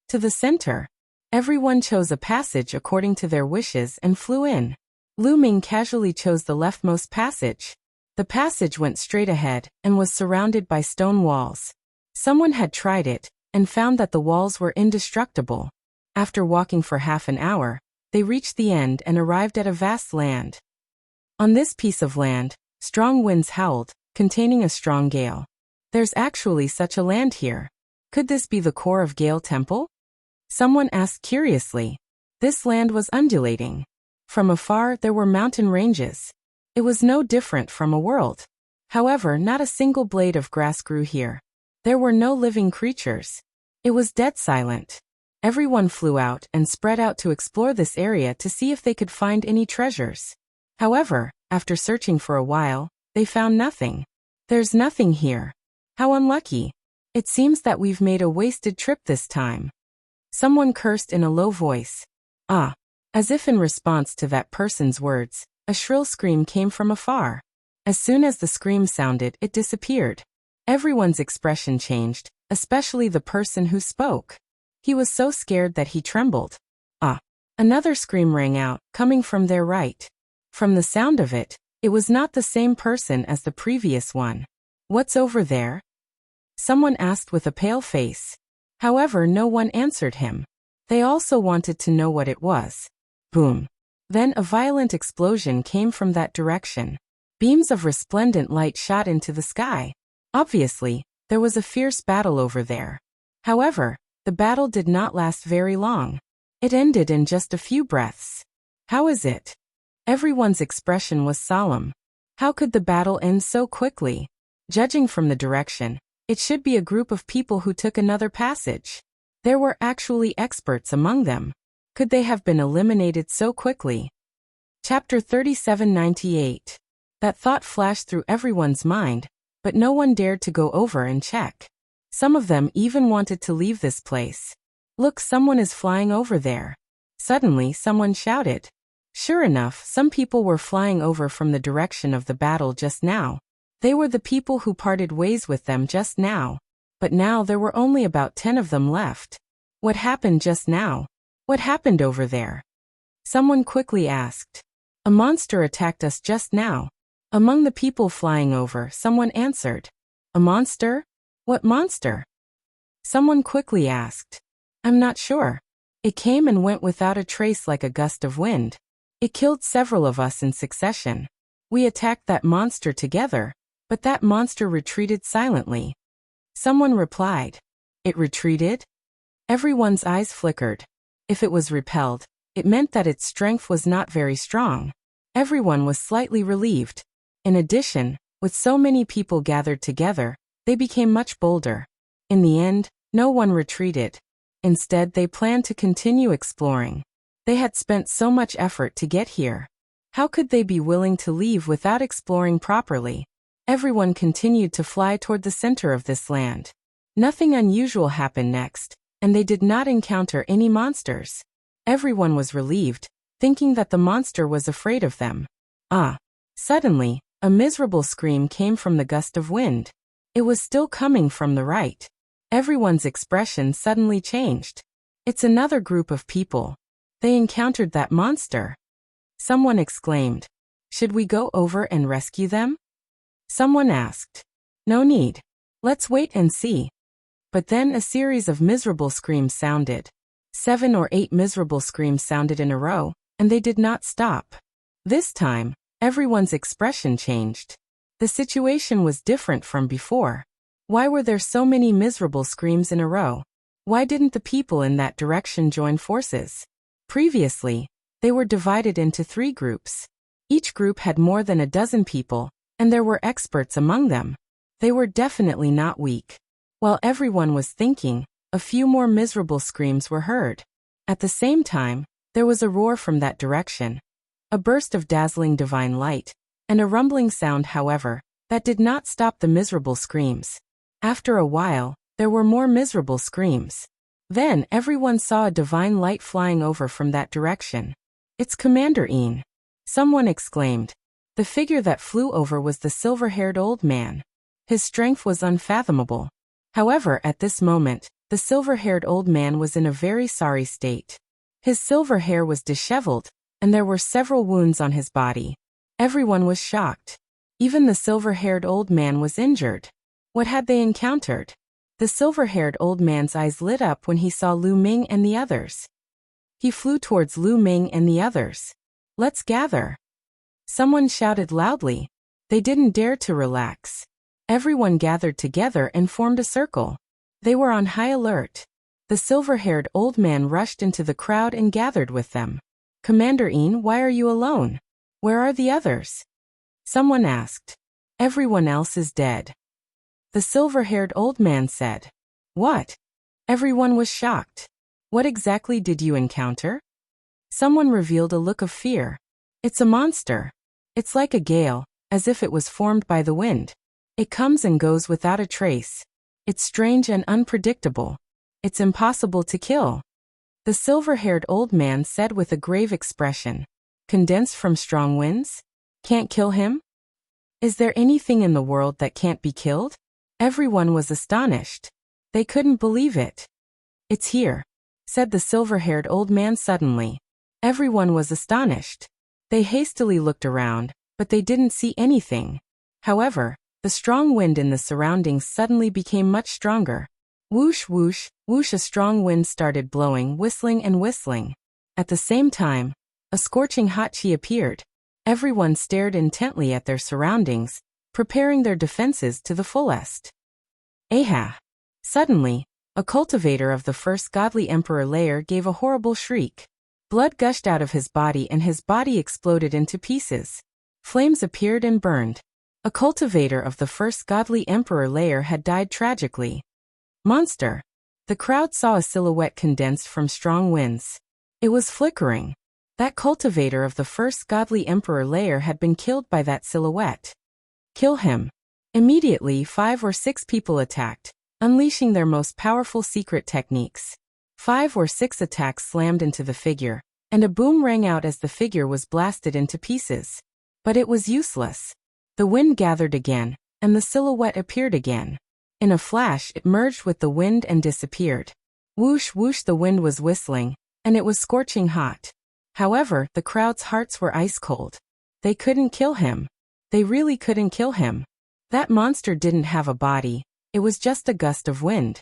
To the center. Everyone chose a passage according to their wishes and flew in. Lu Ming casually chose the leftmost passage. The passage went straight ahead and was surrounded by stone walls. Someone had tried it and found that the walls were indestructible. After walking for half an hour, they reached the end and arrived at a vast land. On this piece of land, strong winds howled, containing a strong gale. There's actually such a land here. Could this be the core of Gale Temple? Someone asked curiously. This land was undulating. From afar there were mountain ranges. It was no different from a world. However, not a single blade of grass grew here. There were no living creatures. It was dead silent. Everyone flew out and spread out to explore this area to see if they could find any treasures. However, after searching for a while, they found nothing. There's nothing here. How unlucky. It seems that we've made a wasted trip this time. Someone cursed in a low voice. Ah. As if in response to that person's words, a shrill scream came from afar. As soon as the scream sounded, it disappeared. Everyone's expression changed, especially the person who spoke. He was so scared that he trembled. Ah. Another scream rang out, coming from their right. From the sound of it, it was not the same person as the previous one. What's over there? Someone asked with a pale face. However, no one answered him. They also wanted to know what it was. Boom. Then a violent explosion came from that direction. Beams of resplendent light shot into the sky. Obviously, there was a fierce battle over there. However, the battle did not last very long. It ended in just a few breaths. How is it? Everyone's expression was solemn. How could the battle end so quickly? Judging from the direction, it should be a group of people who took another passage. There were actually experts among them. Could they have been eliminated so quickly? Chapter 3798. That thought flashed through everyone's mind, but no one dared to go over and check. Some of them even wanted to leave this place. Look, someone is flying over there. Suddenly, someone shouted. Sure enough, some people were flying over from the direction of the battle just now. They were the people who parted ways with them just now. But now there were only about 10 of them left. What happened just now? What happened over there? Someone quickly asked. A monster attacked us just now. Among the people flying over, someone answered. A monster? What monster? Someone quickly asked. I'm not sure. It came and went without a trace like a gust of wind. It killed several of us in succession. We attacked that monster together, but that monster retreated silently. Someone replied. It retreated? Everyone's eyes flickered. If it was repelled, it meant that its strength was not very strong. Everyone was slightly relieved. In addition, with so many people gathered together, they became much bolder. In the end, no one retreated. Instead, they planned to continue exploring. They had spent so much effort to get here. How could they be willing to leave without exploring properly? Everyone continued to fly toward the center of this land. Nothing unusual happened next, and they did not encounter any monsters. Everyone was relieved, thinking that the monster was afraid of them. Suddenly, a miserable scream came from the gust of wind. It was still coming from the right. Everyone's expression suddenly changed. It's another group of people. They encountered that monster. Someone exclaimed. Should we go over and rescue them? Someone asked. No need. Let's wait and see. But then a series of miserable screams sounded. 7 or 8 miserable screams sounded in a row, and they did not stop. This time, everyone's expression changed. The situation was different from before. Why were there so many miserable screams in a row? Why didn't the people in that direction join forces? Previously, they were divided into 3 groups. Each group had more than a dozen people, and there were experts among them. They were definitely not weak. While everyone was thinking, a few more miserable screams were heard. At the same time, there was a roar from that direction. A burst of dazzling divine light, and a rumbling sound, however, that did not stop the miserable screams. After a while, there were more miserable screams. Then everyone saw a divine light flying over from that direction. It's Commander Een. Someone exclaimed. The figure that flew over was the silver-haired old man. His strength was unfathomable. However, at this moment, the silver-haired old man was in a very sorry state. His silver hair was disheveled, and there were several wounds on his body. Everyone was shocked. Even the silver-haired old man was injured. What had they encountered? The silver-haired old man's eyes lit up when he saw Lu Ming and the others. He flew towards Lu Ming and the others. Let's gather. Someone shouted loudly. They didn't dare to relax. Everyone gathered together and formed a circle. They were on high alert. The silver-haired old man rushed into the crowd and gathered with them. Commander Een, why are you alone? Where are the others? Someone asked. Everyone else is dead. The silver-haired old man said. What? Everyone was shocked. What exactly did you encounter? Someone revealed a look of fear. It's a monster. It's like a gale, as if it was formed by the wind. It comes and goes without a trace. It's strange and unpredictable. It's impossible to kill. The silver-haired old man said with a grave expression. Condensed from strong winds? Can't kill him? Is there anything in the world that can't be killed? Everyone was astonished. They couldn't believe it. It's here, said the silver-haired old man suddenly. Everyone was astonished. They hastily looked around, but they didn't see anything. However, the strong wind in the surroundings suddenly became much stronger. Whoosh, whoosh, whoosh, a strong wind started blowing, whistling and whistling. At the same time, a scorching hot chi appeared. Everyone stared intently at their surroundings, preparing their defenses to the fullest. Aha! Suddenly, a cultivator of the first godly emperor layer gave a horrible shriek. Blood gushed out of his body and his body exploded into pieces. Flames appeared and burned. A cultivator of the first godly emperor layer had died tragically. Monster! The crowd saw a silhouette condensed from strong winds. It was flickering. That cultivator of the first godly emperor layer had been killed by that silhouette. Kill him. Immediately 5 or 6 people attacked, unleashing their most powerful secret techniques. 5 or 6 attacks slammed into the figure, and a boom rang out as the figure was blasted into pieces. But it was useless. The wind gathered again, and the silhouette appeared again. In a flash, it merged with the wind and disappeared. Whoosh, whoosh, the wind was whistling, and it was scorching hot. However, the crowd's hearts were ice cold. They couldn't kill him. They really couldn't kill him. That monster didn't have a body. It was just a gust of wind.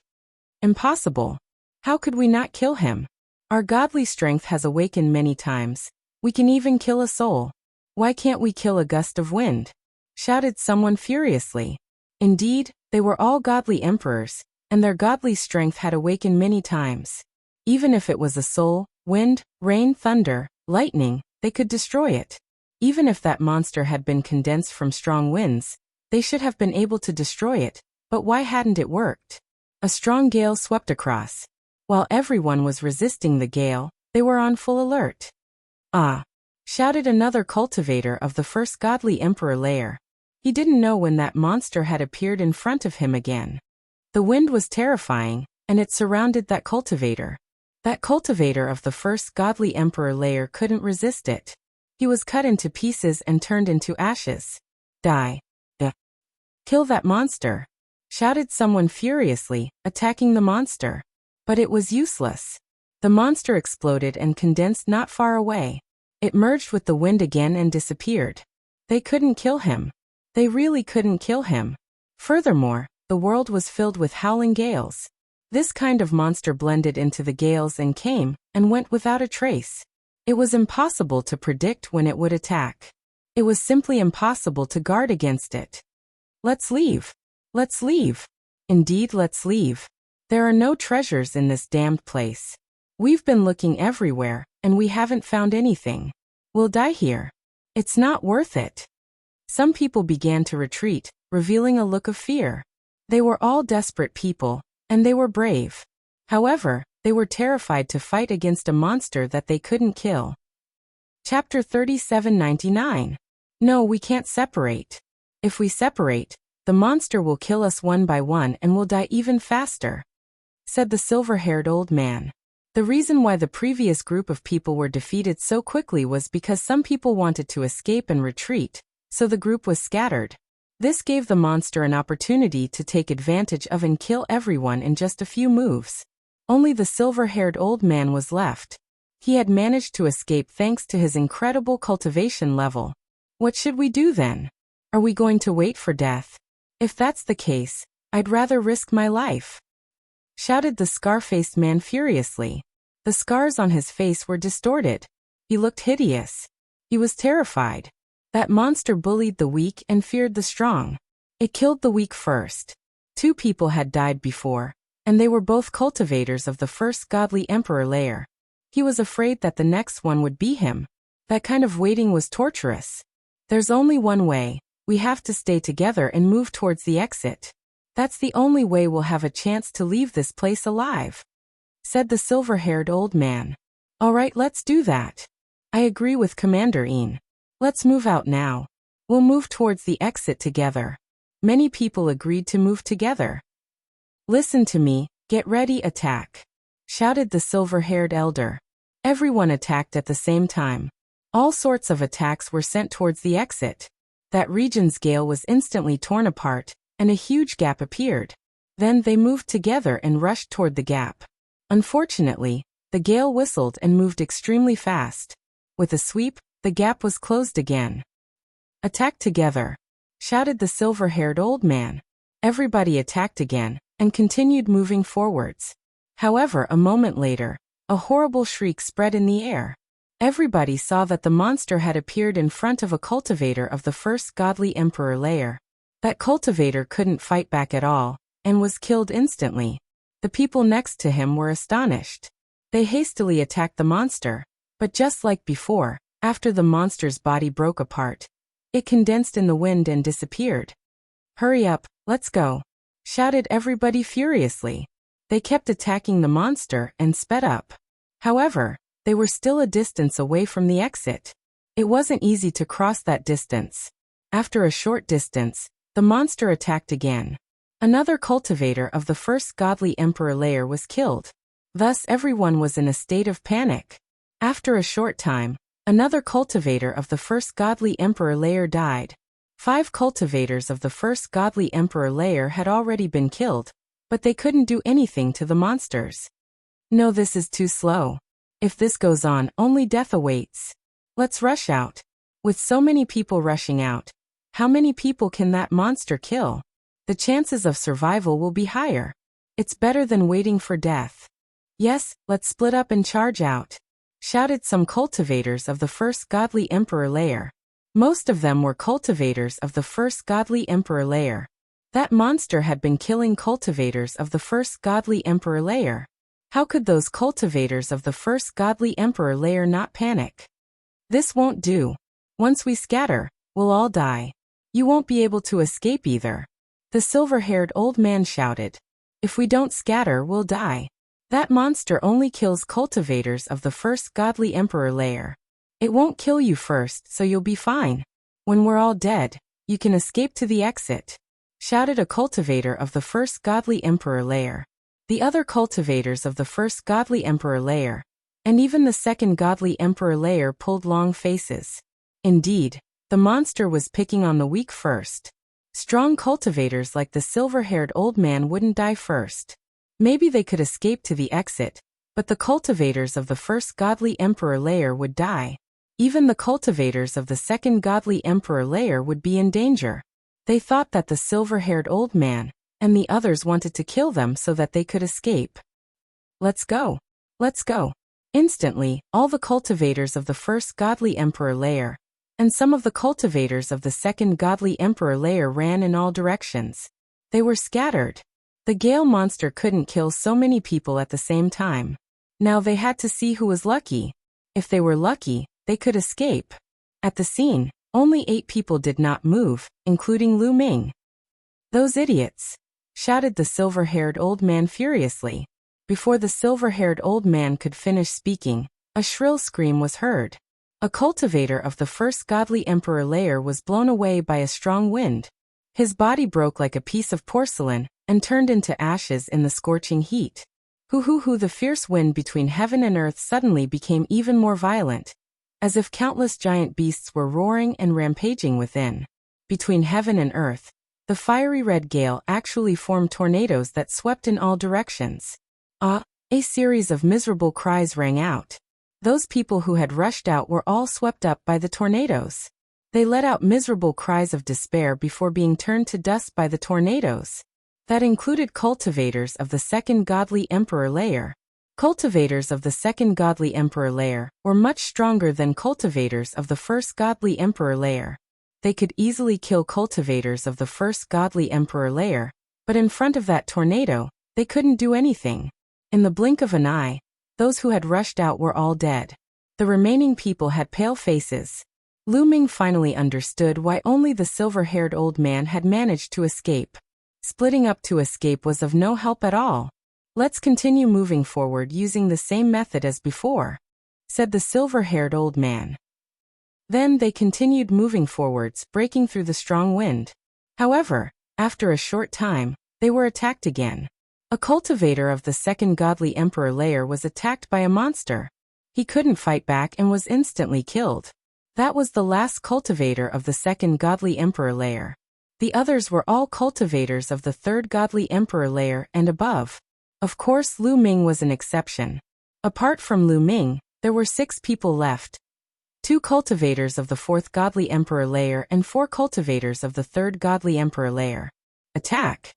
Impossible. How could we not kill him? Our godly strength has awakened many times. We can even kill a soul. Why can't we kill a gust of wind? Shouted someone furiously. Indeed, they were all godly emperors, and their godly strength had awakened many times. Even if it was a soul, wind, rain, thunder, lightning, they could destroy it. Even if that monster had been condensed from strong winds, they should have been able to destroy it, but why hadn't it worked? A strong gale swept across. While everyone was resisting the gale, they were on full alert. "Ah!" shouted another cultivator of the first godly emperor layer. He didn't know when that monster had appeared in front of him again. The wind was terrifying, and it surrounded that cultivator. That cultivator of the first godly emperor layer couldn't resist it. He was cut into pieces and turned into ashes. "Die. Kill that monster!" shouted someone furiously, attacking the monster. But it was useless. The monster exploded and condensed not far away. It merged with the wind again and disappeared. They couldn't kill him. They really couldn't kill him. Furthermore, the world was filled with howling gales. This kind of monster blended into the gales and came and went without a trace. It was impossible to predict when it would attack. It was simply impossible to guard against it. "Let's leave. Let's leave. Indeed, let's leave. There are no treasures in this damned place. We've been looking everywhere, and we haven't found anything. We'll die here. It's not worth it." Some people began to retreat, revealing a look of fear. They were all desperate people, and they were brave. However, they were terrified to fight against a monster that they couldn't kill. Chapter 3799. No, we can't separate. If we separate, the monster will kill us one by one and we'll die even faster, said the silver-haired old man. The reason why the previous group of people were defeated so quickly was because some people wanted to escape and retreat, so the group was scattered. This gave the monster an opportunity to take advantage of and kill everyone in just a few moves. Only the silver-haired old man was left. He had managed to escape thanks to his incredible cultivation level. What should we do then? Are we going to wait for death? If that's the case, I'd rather risk my life, shouted the scar-faced man furiously. The scars on his face were distorted. He looked hideous. He was terrified. That monster bullied the weak and feared the strong. It killed the weak first. 2 people had died before, and they were both cultivators of the first godly emperor layer. He was afraid that the next one would be him. That kind of waiting was torturous. There's only one way. We have to stay together and move towards the exit. That's the only way we'll have a chance to leave this place alive, said the silver-haired old man. All right, let's do that. I agree with Commander Ian. Let's move out now. We'll move towards the exit together. Many people agreed to move together. Listen to me, get ready, attack, shouted the silver-haired elder. Everyone attacked at the same time. All sorts of attacks were sent towards the exit. That region's gale was instantly torn apart, and a huge gap appeared. Then they moved together and rushed toward the gap. Unfortunately, the gale whistled and moved extremely fast. With a sweep, the gap was closed again. Attack together, shouted the silver-haired old man. Everybody attacked again, and continued moving forwards. However, a moment later, a horrible shriek spread in the air. Everybody saw that the monster had appeared in front of a cultivator of the first godly emperor layer. That cultivator couldn't fight back at all, and was killed instantly. The people next to him were astonished. They hastily attacked the monster, but just like before, after the monster's body broke apart, it condensed in the wind and disappeared. Hurry up, let's go, shouted everybody furiously. They kept attacking the monster and sped up. However, they were still a distance away from the exit. It wasn't easy to cross that distance. After a short distance, the monster attacked again. Another cultivator of the first godly emperor layer was killed. Thus everyone was in a state of panic. After a short time, another cultivator of the first godly emperor layer died. 5 cultivators of the first godly emperor layer had already been killed, but they couldn't do anything to the monsters. No, this is too slow. If this goes on, only death awaits. Let's rush out. With so many people rushing out, how many people can that monster kill? The chances of survival will be higher. It's better than waiting for death. Yes, let's split up and charge out, shouted some cultivators of the first godly emperor layer. Most of them were cultivators of the first godly emperor layer. That monster had been killing cultivators of the first godly emperor layer. How could those cultivators of the first godly emperor layer not panic? This won't do. Once we scatter, we'll all die. You won't be able to escape either. The silver-haired old man shouted. If we don't scatter, we'll die. That monster only kills cultivators of the first godly emperor layer. It won't kill you first, so you'll be fine. When we're all dead, you can escape to the exit, shouted a cultivator of the first godly emperor layer. The other cultivators of the first godly emperor layer, and even the second godly emperor layer, pulled long faces. Indeed, the monster was picking on the weak first. Strong cultivators like the silver-haired old man wouldn't die first. Maybe they could escape to the exit, but the cultivators of the first godly emperor layer would die. Even the cultivators of the second godly emperor layer would be in danger. They thought that the silver-haired old man and the others wanted to kill them so that they could escape. Let's go. Let's go. Instantly, all the cultivators of the first godly emperor layer and some of the cultivators of the second godly emperor layer ran in all directions. They were scattered. The Gale monster couldn't kill so many people at the same time. Now they had to see who was lucky. If they were lucky, they could escape. At the scene, only 8 people did not move, including Lu Ming. Those idiots! Shouted the silver-haired old man furiously. Before the silver-haired old man could finish speaking, a shrill scream was heard. A cultivator of the first godly emperor layer was blown away by a strong wind. His body broke like a piece of porcelain and turned into ashes in the scorching heat. Hoo, the fierce wind between heaven and earth suddenly became even more violent, as if countless giant beasts were roaring and rampaging within. Between heaven and earth, the fiery red gale actually formed tornadoes that swept in all directions. A series of miserable cries rang out. Those people who had rushed out were all swept up by the tornadoes. They let out miserable cries of despair before being turned to dust by the tornadoes. That included cultivators of the second godly emperor layer. Cultivators of the second godly emperor layer were much stronger than cultivators of the first godly emperor layer. They could easily kill cultivators of the first godly emperor layer, but in front of that tornado, they couldn't do anything. In the blink of an eye, those who had rushed out were all dead. The remaining people had pale faces. Lu Ming finally understood why only the silver-haired old man had managed to escape. Splitting up to escape was of no help at all. Let's continue moving forward using the same method as before, said the silver-haired old man. Then they continued moving forwards, breaking through the strong wind. However, after a short time, they were attacked again. A cultivator of the second godly emperor layer was attacked by a monster. He couldn't fight back and was instantly killed. That was the last cultivator of the second godly emperor layer. The others were all cultivators of the third godly emperor layer and above. Of course, Lu Ming was an exception. Apart from Lu Ming, there were 6 people left. 2 cultivators of the fourth godly emperor layer and 4 cultivators of the third godly emperor layer. Attack!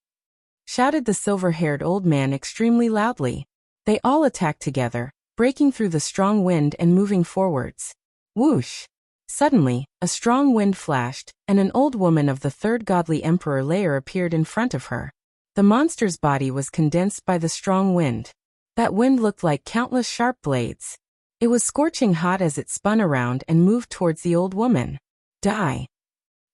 Shouted the silver-haired old man extremely loudly. They all attacked together, breaking through the strong wind and moving forwards. Whoosh! Suddenly, a strong wind flashed, and an old woman of the third godly emperor layer appeared in front of her. The monster's body was condensed by the strong wind. That wind looked like countless sharp blades. It was scorching hot as it spun around and moved towards the old woman. Die!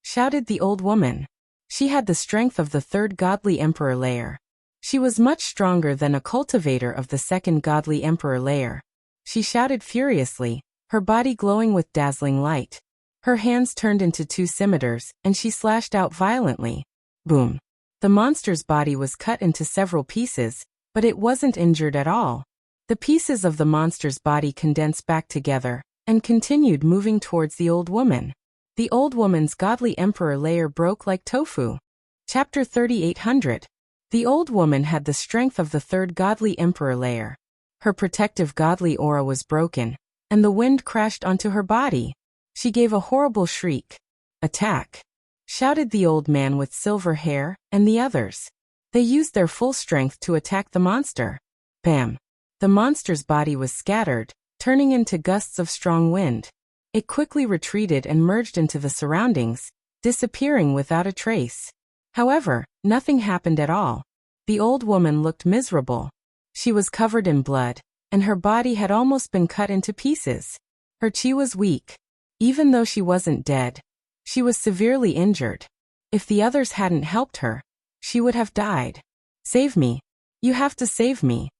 Shouted the old woman. She had the strength of the third godly emperor layer. She was much stronger than a cultivator of the second godly emperor layer. She shouted furiously, her body glowing with dazzling light. Her hands turned into 2 scimitars, and she slashed out violently. Boom! The monster's body was cut into several pieces, but it wasn't injured at all. The pieces of the monster's body condensed back together and continued moving towards the old woman. The old woman's godly emperor layer broke like tofu. Chapter 3800. The old woman had the strength of the third godly emperor layer. Her protective godly aura was broken, and the wind crashed onto her body. She gave a horrible shriek. Attack! Shouted the old man with silver hair and the others. They used their full strength to attack the monster. Bam! The monster's body was scattered, turning into gusts of strong wind. It quickly retreated and merged into the surroundings, disappearing without a trace. However, nothing happened at all. The old woman looked miserable. She was covered in blood, and her body had almost been cut into pieces. Her chi was weak. Even though she wasn't dead, she was severely injured. If the others hadn't helped her, she would have died. "Save me! You have to save me!"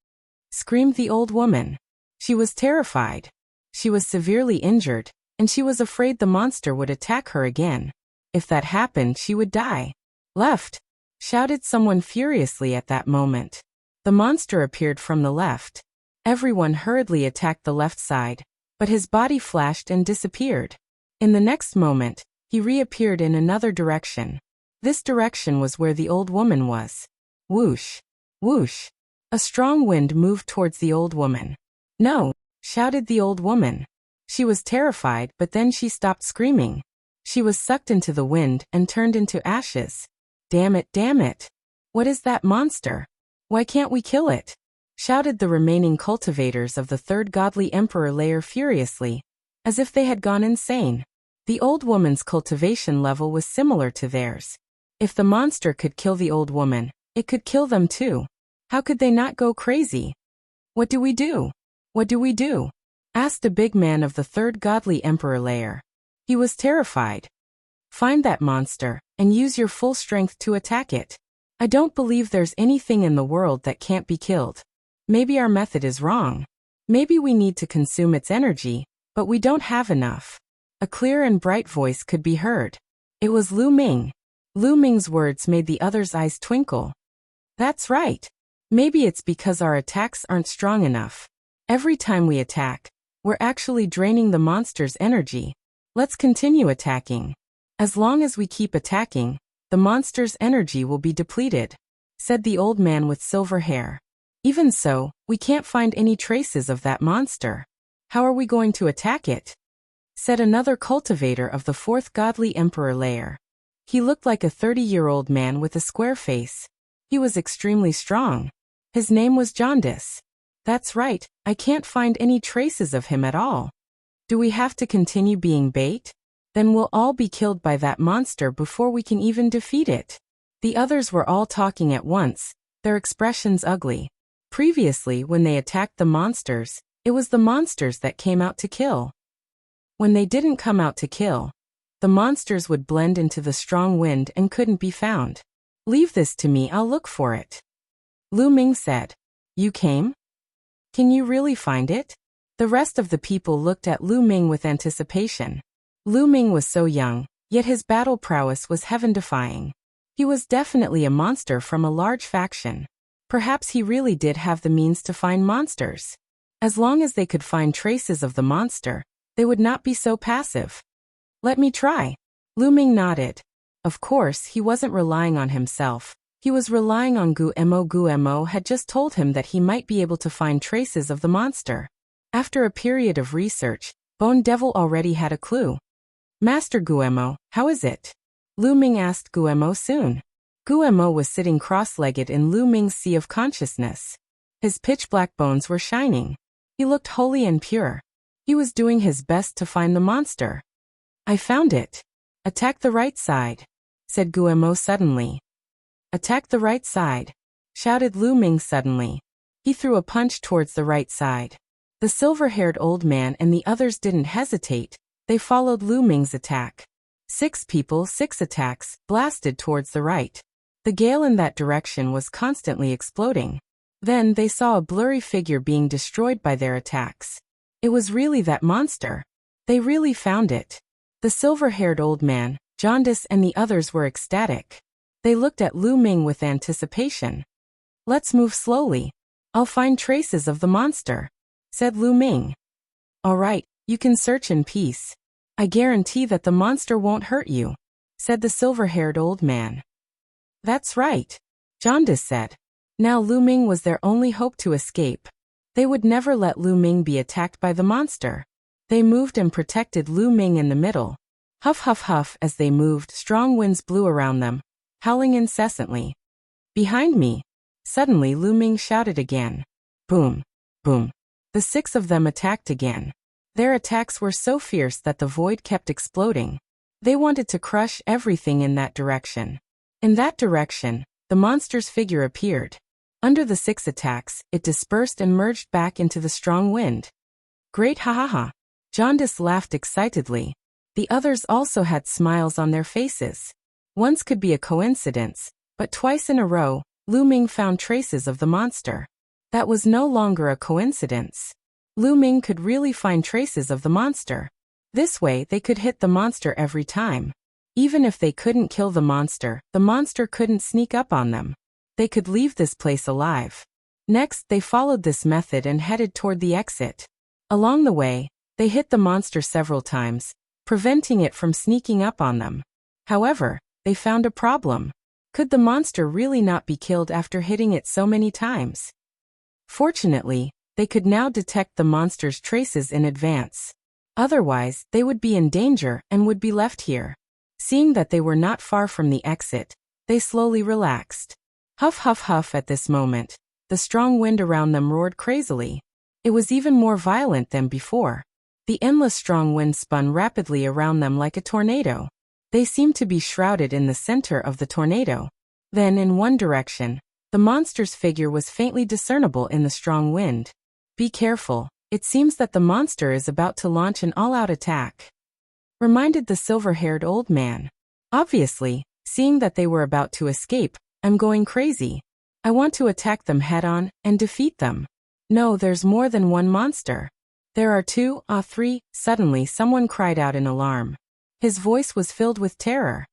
screamed the old woman. She was terrified. She was severely injured, and she was afraid the monster would attack her again. If that happened, she would die. "Left!" shouted someone furiously at that moment. The monster appeared from the left. Everyone hurriedly attacked the left side, but his body flashed and disappeared. In the next moment, he reappeared in another direction. This direction was where the old woman was. Whoosh! Whoosh! A strong wind moved towards the old woman. "No!" shouted the old woman. She was terrified, but then she stopped screaming. She was sucked into the wind and turned into ashes. "Damn it, damn it! What is that monster? Why can't we kill it?" shouted the remaining cultivators of the third godly emperor layer furiously, as if they had gone insane. The old woman's cultivation level was similar to theirs. If the monster could kill the old woman, it could kill them too. How could they not go crazy? "What do we do? What do we do?" asked a big man of the third godly emperor layer. He was terrified. "Find that monster, and use your full strength to attack it. I don't believe there's anything in the world that can't be killed. Maybe our method is wrong. Maybe we need to consume its energy, but we don't have enough." A clear and bright voice could be heard. It was Lu Ming. Lu Ming's words made the others' eyes twinkle. "That's right. Maybe it's because our attacks aren't strong enough. Every time we attack, we're actually draining the monster's energy. Let's continue attacking. As long as we keep attacking, the monster's energy will be depleted," said the old man with silver hair. "Even so, we can't find any traces of that monster. How are we going to attack it?" said another cultivator of the fourth godly emperor layer. He looked like a 30-year-old man with a square face. He was extremely strong. His name was Jaundice. "That's right, I can't find any traces of him at all. Do we have to continue being bait? Then we'll all be killed by that monster before we can even defeat it." The others were all talking at once, their expressions ugly. Previously, when they attacked the monsters, it was the monsters that came out to kill. When they didn't come out to kill, the monsters would blend into the strong wind and couldn't be found. "Leave this to me, I'll look for it," Lu Ming said. "You came? Can you really find it?" The rest of the people looked at Lu Ming with anticipation. Lu Ming was so young, yet his battle prowess was heaven-defying. He was definitely a monster from a large faction. Perhaps he really did have the means to find monsters. As long as they could find traces of the monster, they would not be so passive. "Let me try." Lu Ming nodded. Of course, he wasn't relying on himself. He was relying on Guemo. Guemo had just told him that he might be able to find traces of the monster. After a period of research, Bone Devil already had a clue. "Master Guemo, how is it?" Lu Ming asked Guemo soon. Guemo was sitting cross-legged in Lu Ming's sea of consciousness. His pitch-black bones were shining. He looked holy and pure. He was doing his best to find the monster. "I found it. Attack the right side," said Guemo suddenly. "Attack the right side," shouted Lu Ming suddenly. He threw a punch towards the right side. The silver-haired old man and the others didn't hesitate. They followed Lu Ming's attack. 6 people, 6 attacks, blasted towards the right. The gale in that direction was constantly exploding. Then they saw a blurry figure being destroyed by their attacks. It was really that monster. They really found it. The silver-haired old man, Jaundice, and the others were ecstatic. They looked at Lu Ming with anticipation. "Let's move slowly. I'll find traces of the monster," said Lu Ming. "All right, you can search in peace. I guarantee that the monster won't hurt you," said the silver-haired old man. "That's right," Jaundice said. Now Lu Ming was their only hope to escape. They would never let Lu Ming be attacked by the monster. They moved and protected Lu Ming in the middle. Huff huff huff as they moved, strong winds blew around them, howling incessantly. "Behind me!" Suddenly Lu Ming shouted again. Boom! Boom! The 6 of them attacked again. Their attacks were so fierce that the void kept exploding. They wanted to crush everything in that direction. In that direction, the monster's figure appeared. Under the 6 attacks, it dispersed and merged back into the strong wind. "Great, ha ha ha!" Jaundice laughed excitedly. The others also had smiles on their faces. Once could be a coincidence, but twice in a row, Lu Ming found traces of the monster. That was no longer a coincidence. Lu Ming could really find traces of the monster. This way they could hit the monster every time. Even if they couldn't kill the monster couldn't sneak up on them. They could leave this place alive. Next, they followed this method and headed toward the exit. Along the way, they hit the monster several times, preventing it from sneaking up on them. However, they found a problem. Could the monster really not be killed after hitting it so many times? Fortunately, they could now detect the monster's traces in advance. Otherwise, they would be in danger and would be left here. Seeing that they were not far from the exit, they slowly relaxed. Huff huff huff at this moment, the strong wind around them roared crazily. It was even more violent than before. The endless strong wind spun rapidly around them like a tornado. They seemed to be shrouded in the center of the tornado. Then, in one direction, the monster's figure was faintly discernible in the strong wind. Be careful, it seems that the monster is about to launch an all-out attack, reminded the silver-haired old man. Obviously, seeing that they were about to escape, I'm going crazy. I want to attack them head-on and defeat them. No, there's more than one monster. There are two, three. Suddenly someone cried out in alarm. His voice was filled with terror.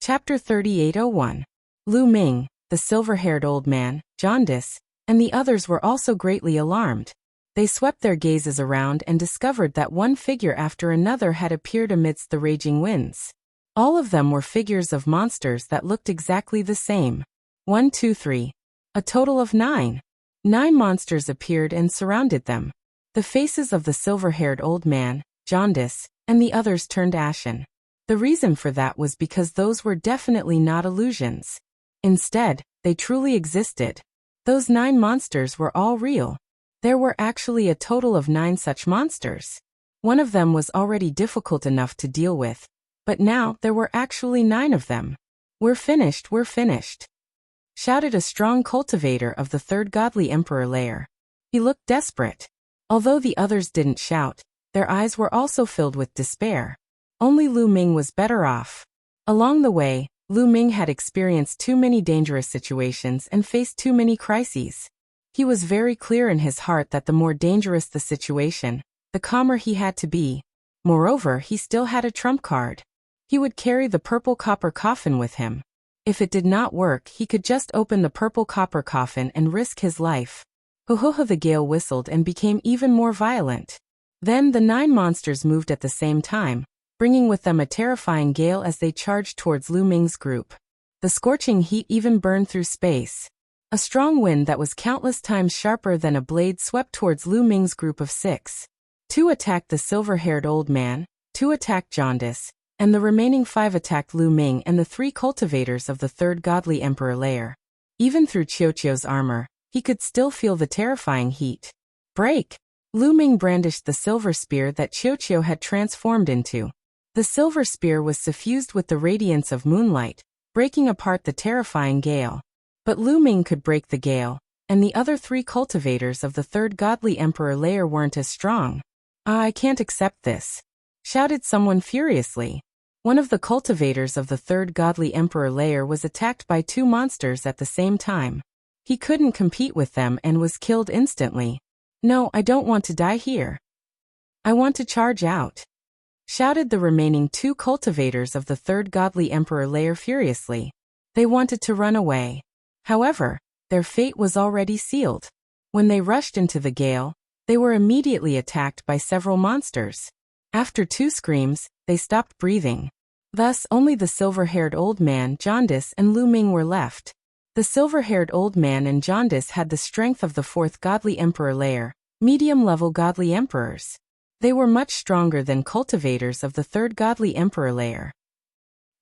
Chapter 3801. Lu Ming, the silver-haired old man, Jaundice, and the others were also greatly alarmed. They swept their gazes around and discovered that one figure after another had appeared amidst the raging winds. All of them were figures of monsters that looked exactly the same. 1, 2, 3. A total of 9. 9 monsters appeared and surrounded them. The faces of the silver-haired old man, Jaundice, and the others turned ashen. The reason for that was because those were definitely not illusions. Instead, they truly existed. Those 9 monsters were all real. There were actually a total of 9 such monsters. One of them was already difficult enough to deal with, but now there were actually 9 of them. We're finished, shouted a strong cultivator of the third godly emperor layer. He looked desperate. Although the others didn't shout, their eyes were also filled with despair. Only Lu Ming was better off. Along the way, Lu Ming had experienced too many dangerous situations and faced too many crises. He was very clear in his heart that the more dangerous the situation, the calmer he had to be. Moreover, he still had a trump card. He would carry the purple copper coffin with him. If it did not work, he could just open the purple copper coffin and risk his life. Ho-ho-ho, the gale whistled and became even more violent. Then the 9 monsters moved at the same time, bringing with them a terrifying gale as they charged towards Lu Ming's group. The scorching heat even burned through space. A strong wind that was countless times sharper than a blade swept towards Lu Ming's group of 6. 2 attacked the silver-haired old man, 2 attacked Jaundice, and the remaining 5 attacked Lu Ming and the 3 cultivators of the third godly emperor layer. Even through Qiuqiu's armor, he could still feel the terrifying heat. Break! Lu Ming brandished the silver spear that Qiuqiu had transformed into. The silver spear was suffused with the radiance of moonlight, breaking apart the terrifying gale. But Lu Ming could break the gale, and the other 3 cultivators of the third godly emperor layer weren't as strong. I can't accept this, shouted someone furiously. One of the cultivators of the third godly emperor layer was attacked by 2 monsters at the same time. He couldn't compete with them and was killed instantly. No, I don't want to die here. I want to charge out, shouted the remaining 2 cultivators of the third godly emperor layer furiously. They wanted to run away. However, their fate was already sealed. When they rushed into the gale, they were immediately attacked by several monsters. After 2 screams, they stopped breathing. Thus, only the silver-haired old man, Jaundice, and Lu Ming were left. The silver-haired old man and Jaundice had the strength of the 4th godly emperor layer, medium-level godly emperors. They were much stronger than cultivators of the 3rd godly emperor layer.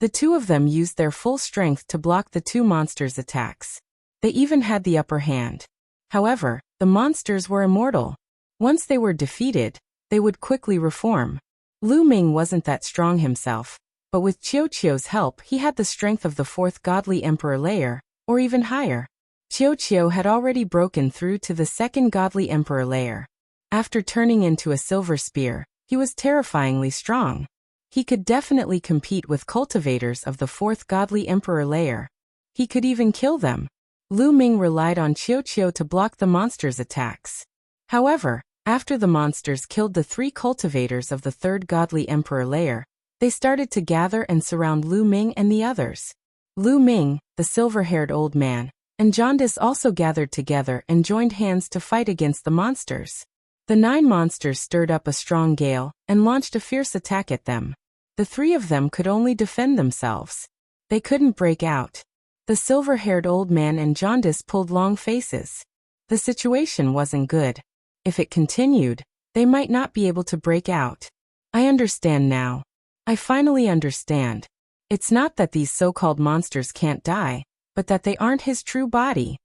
The 2 of them used their full strength to block the 2 monsters' attacks. They even had the upper hand. However, the monsters were immortal. Once they were defeated, they would quickly reform. Lu Ming wasn't that strong himself, but with Qiuqiu's help he had the strength of the 4th godly emperor layer, or even higher. Qiuqiu had already broken through to the 2nd godly emperor layer. After turning into a silver spear, he was terrifyingly strong. He could definitely compete with cultivators of the fourth godly emperor layer. He could even kill them. Lu Ming relied on Qiu to block the monsters' attacks. However, after the monsters killed the 3 cultivators of the third godly emperor layer, they started to gather and surround Lu Ming and the others. Lu Ming, the silver-haired old man, and Jaundice also gathered together and joined hands to fight against the monsters. The 9 monsters stirred up a strong gale and launched a fierce attack at them. The 3 of them could only defend themselves. They couldn't break out. The silver-haired old man and Jaundice pulled long faces. The situation wasn't good. If it continued, they might not be able to break out. I understand now. I finally understand. It's not that these so-called monsters can't die, but that they aren't his true body.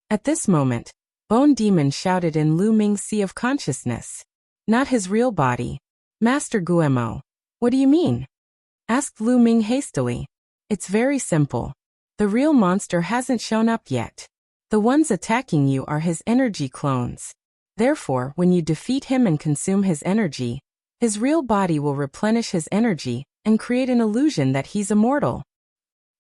At this moment, Bone Demon shouted in Lu Ming's sea of consciousness. Not his real body. Master Guemo. What do you mean? Asked Lu Ming hastily. It's very simple. The real monster hasn't shown up yet. The ones attacking you are his energy clones. Therefore, when you defeat him and consume his energy, his real body will replenish his energy and create an illusion that he's immortal.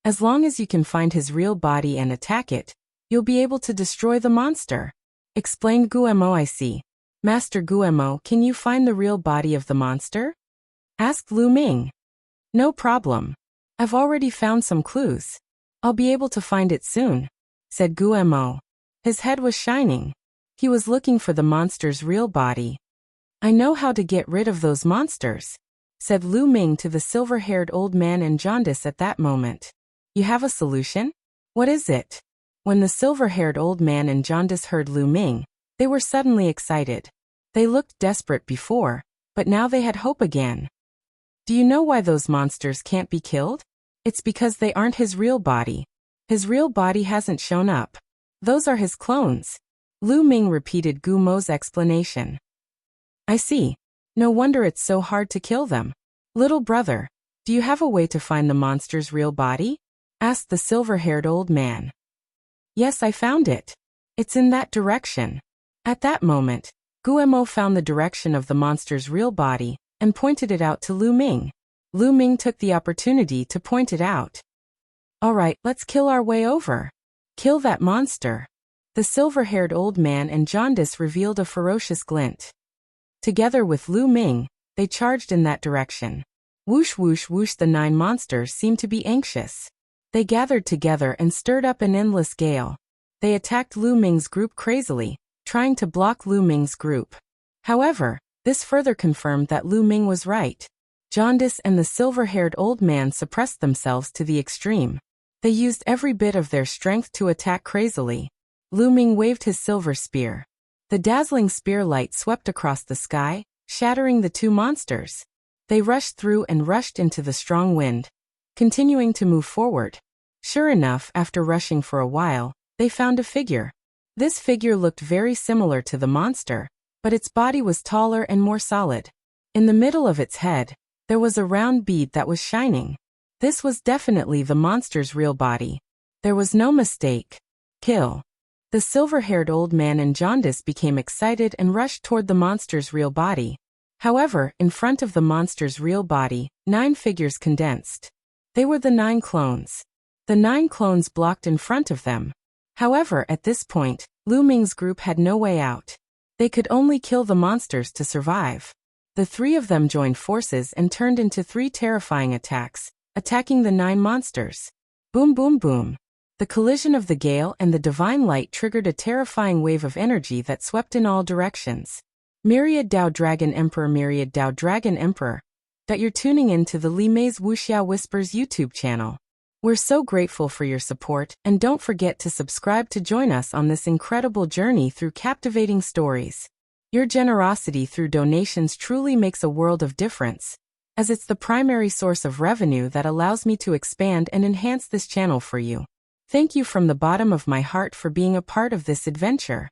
As long as you can find his real body and attack it, you'll be able to destroy the monster. Explained Guemo. I see. Master Guemo, can you find the real body of the monster? Asked Lu Ming. No problem. I've already found some clues. I'll be able to find it soon, said Guemo. His head was shining. He was looking for the monster's real body. I know how to get rid of those monsters, said Lu Ming to the silver-haired old man and Jaundice at that moment. You have a solution? What is it? When the silver-haired old man and Jaundice heard Lu Ming, they were suddenly excited. They looked desperate before, but now they had hope again. Do you know why those monsters can't be killed? It's because they aren't his real body. His real body hasn't shown up. Those are his clones. Lu Ming repeated Gumo's explanation. I see. No wonder it's so hard to kill them. Little brother, do you have a way to find the monster's real body? Asked the silver-haired old man. Yes, I found it. It's in that direction. At that moment, Guemo found the direction of the monster's real body and pointed it out to Lu Ming. Lu Ming took the opportunity to point it out. All right, let's kill our way over. Kill that monster. The silver-haired old man and Jaundice revealed a ferocious glint. Together with Lu Ming, they charged in that direction. Whoosh whoosh whoosh, the 9 monsters seemed to be anxious. They gathered together and stirred up an endless gale. They attacked Lu Ming's group crazily, trying to block Lu Ming's group. However, this further confirmed that Lu Ming was right. Jaundice and the silver-haired old man suppressed themselves to the extreme. They used every bit of their strength to attack crazily. Lu Ming waved his silver spear. The dazzling spear light swept across the sky, shattering the 2 monsters. They rushed through and rushed into the strong wind, continuing to move forward. Sure enough, after rushing for a while, they found a figure. This figure looked very similar to the monster, but its body was taller and more solid. In the middle of its head, there was a round bead that was shining. This was definitely the monster's real body. There was no mistake. Kill. The silver-haired old man and Jaundice became excited and rushed toward the monster's real body. However, in front of the monster's real body, 9 figures condensed. They were the 9 clones. The 9 clones blocked in front of them. However, at this point, Lu Ming's group had no way out. They could only kill the monsters to survive. The 3 of them joined forces and turned into 3 terrifying attacks, attacking the 9 monsters. Boom boom boom. The collision of the gale and the divine light triggered a terrifying wave of energy that swept in all directions. Myriad Dao Dragon Emperor, Myriad Dao Dragon Emperor. That you're tuning in to the Li Mei's Wuxia Whispers YouTube channel. We're so grateful for your support, and don't forget to subscribe to join us on this incredible journey through captivating stories. Your generosity through donations truly makes a world of difference, as it's the primary source of revenue that allows me to expand and enhance this channel for you. Thank you from the bottom of my heart for being a part of this adventure.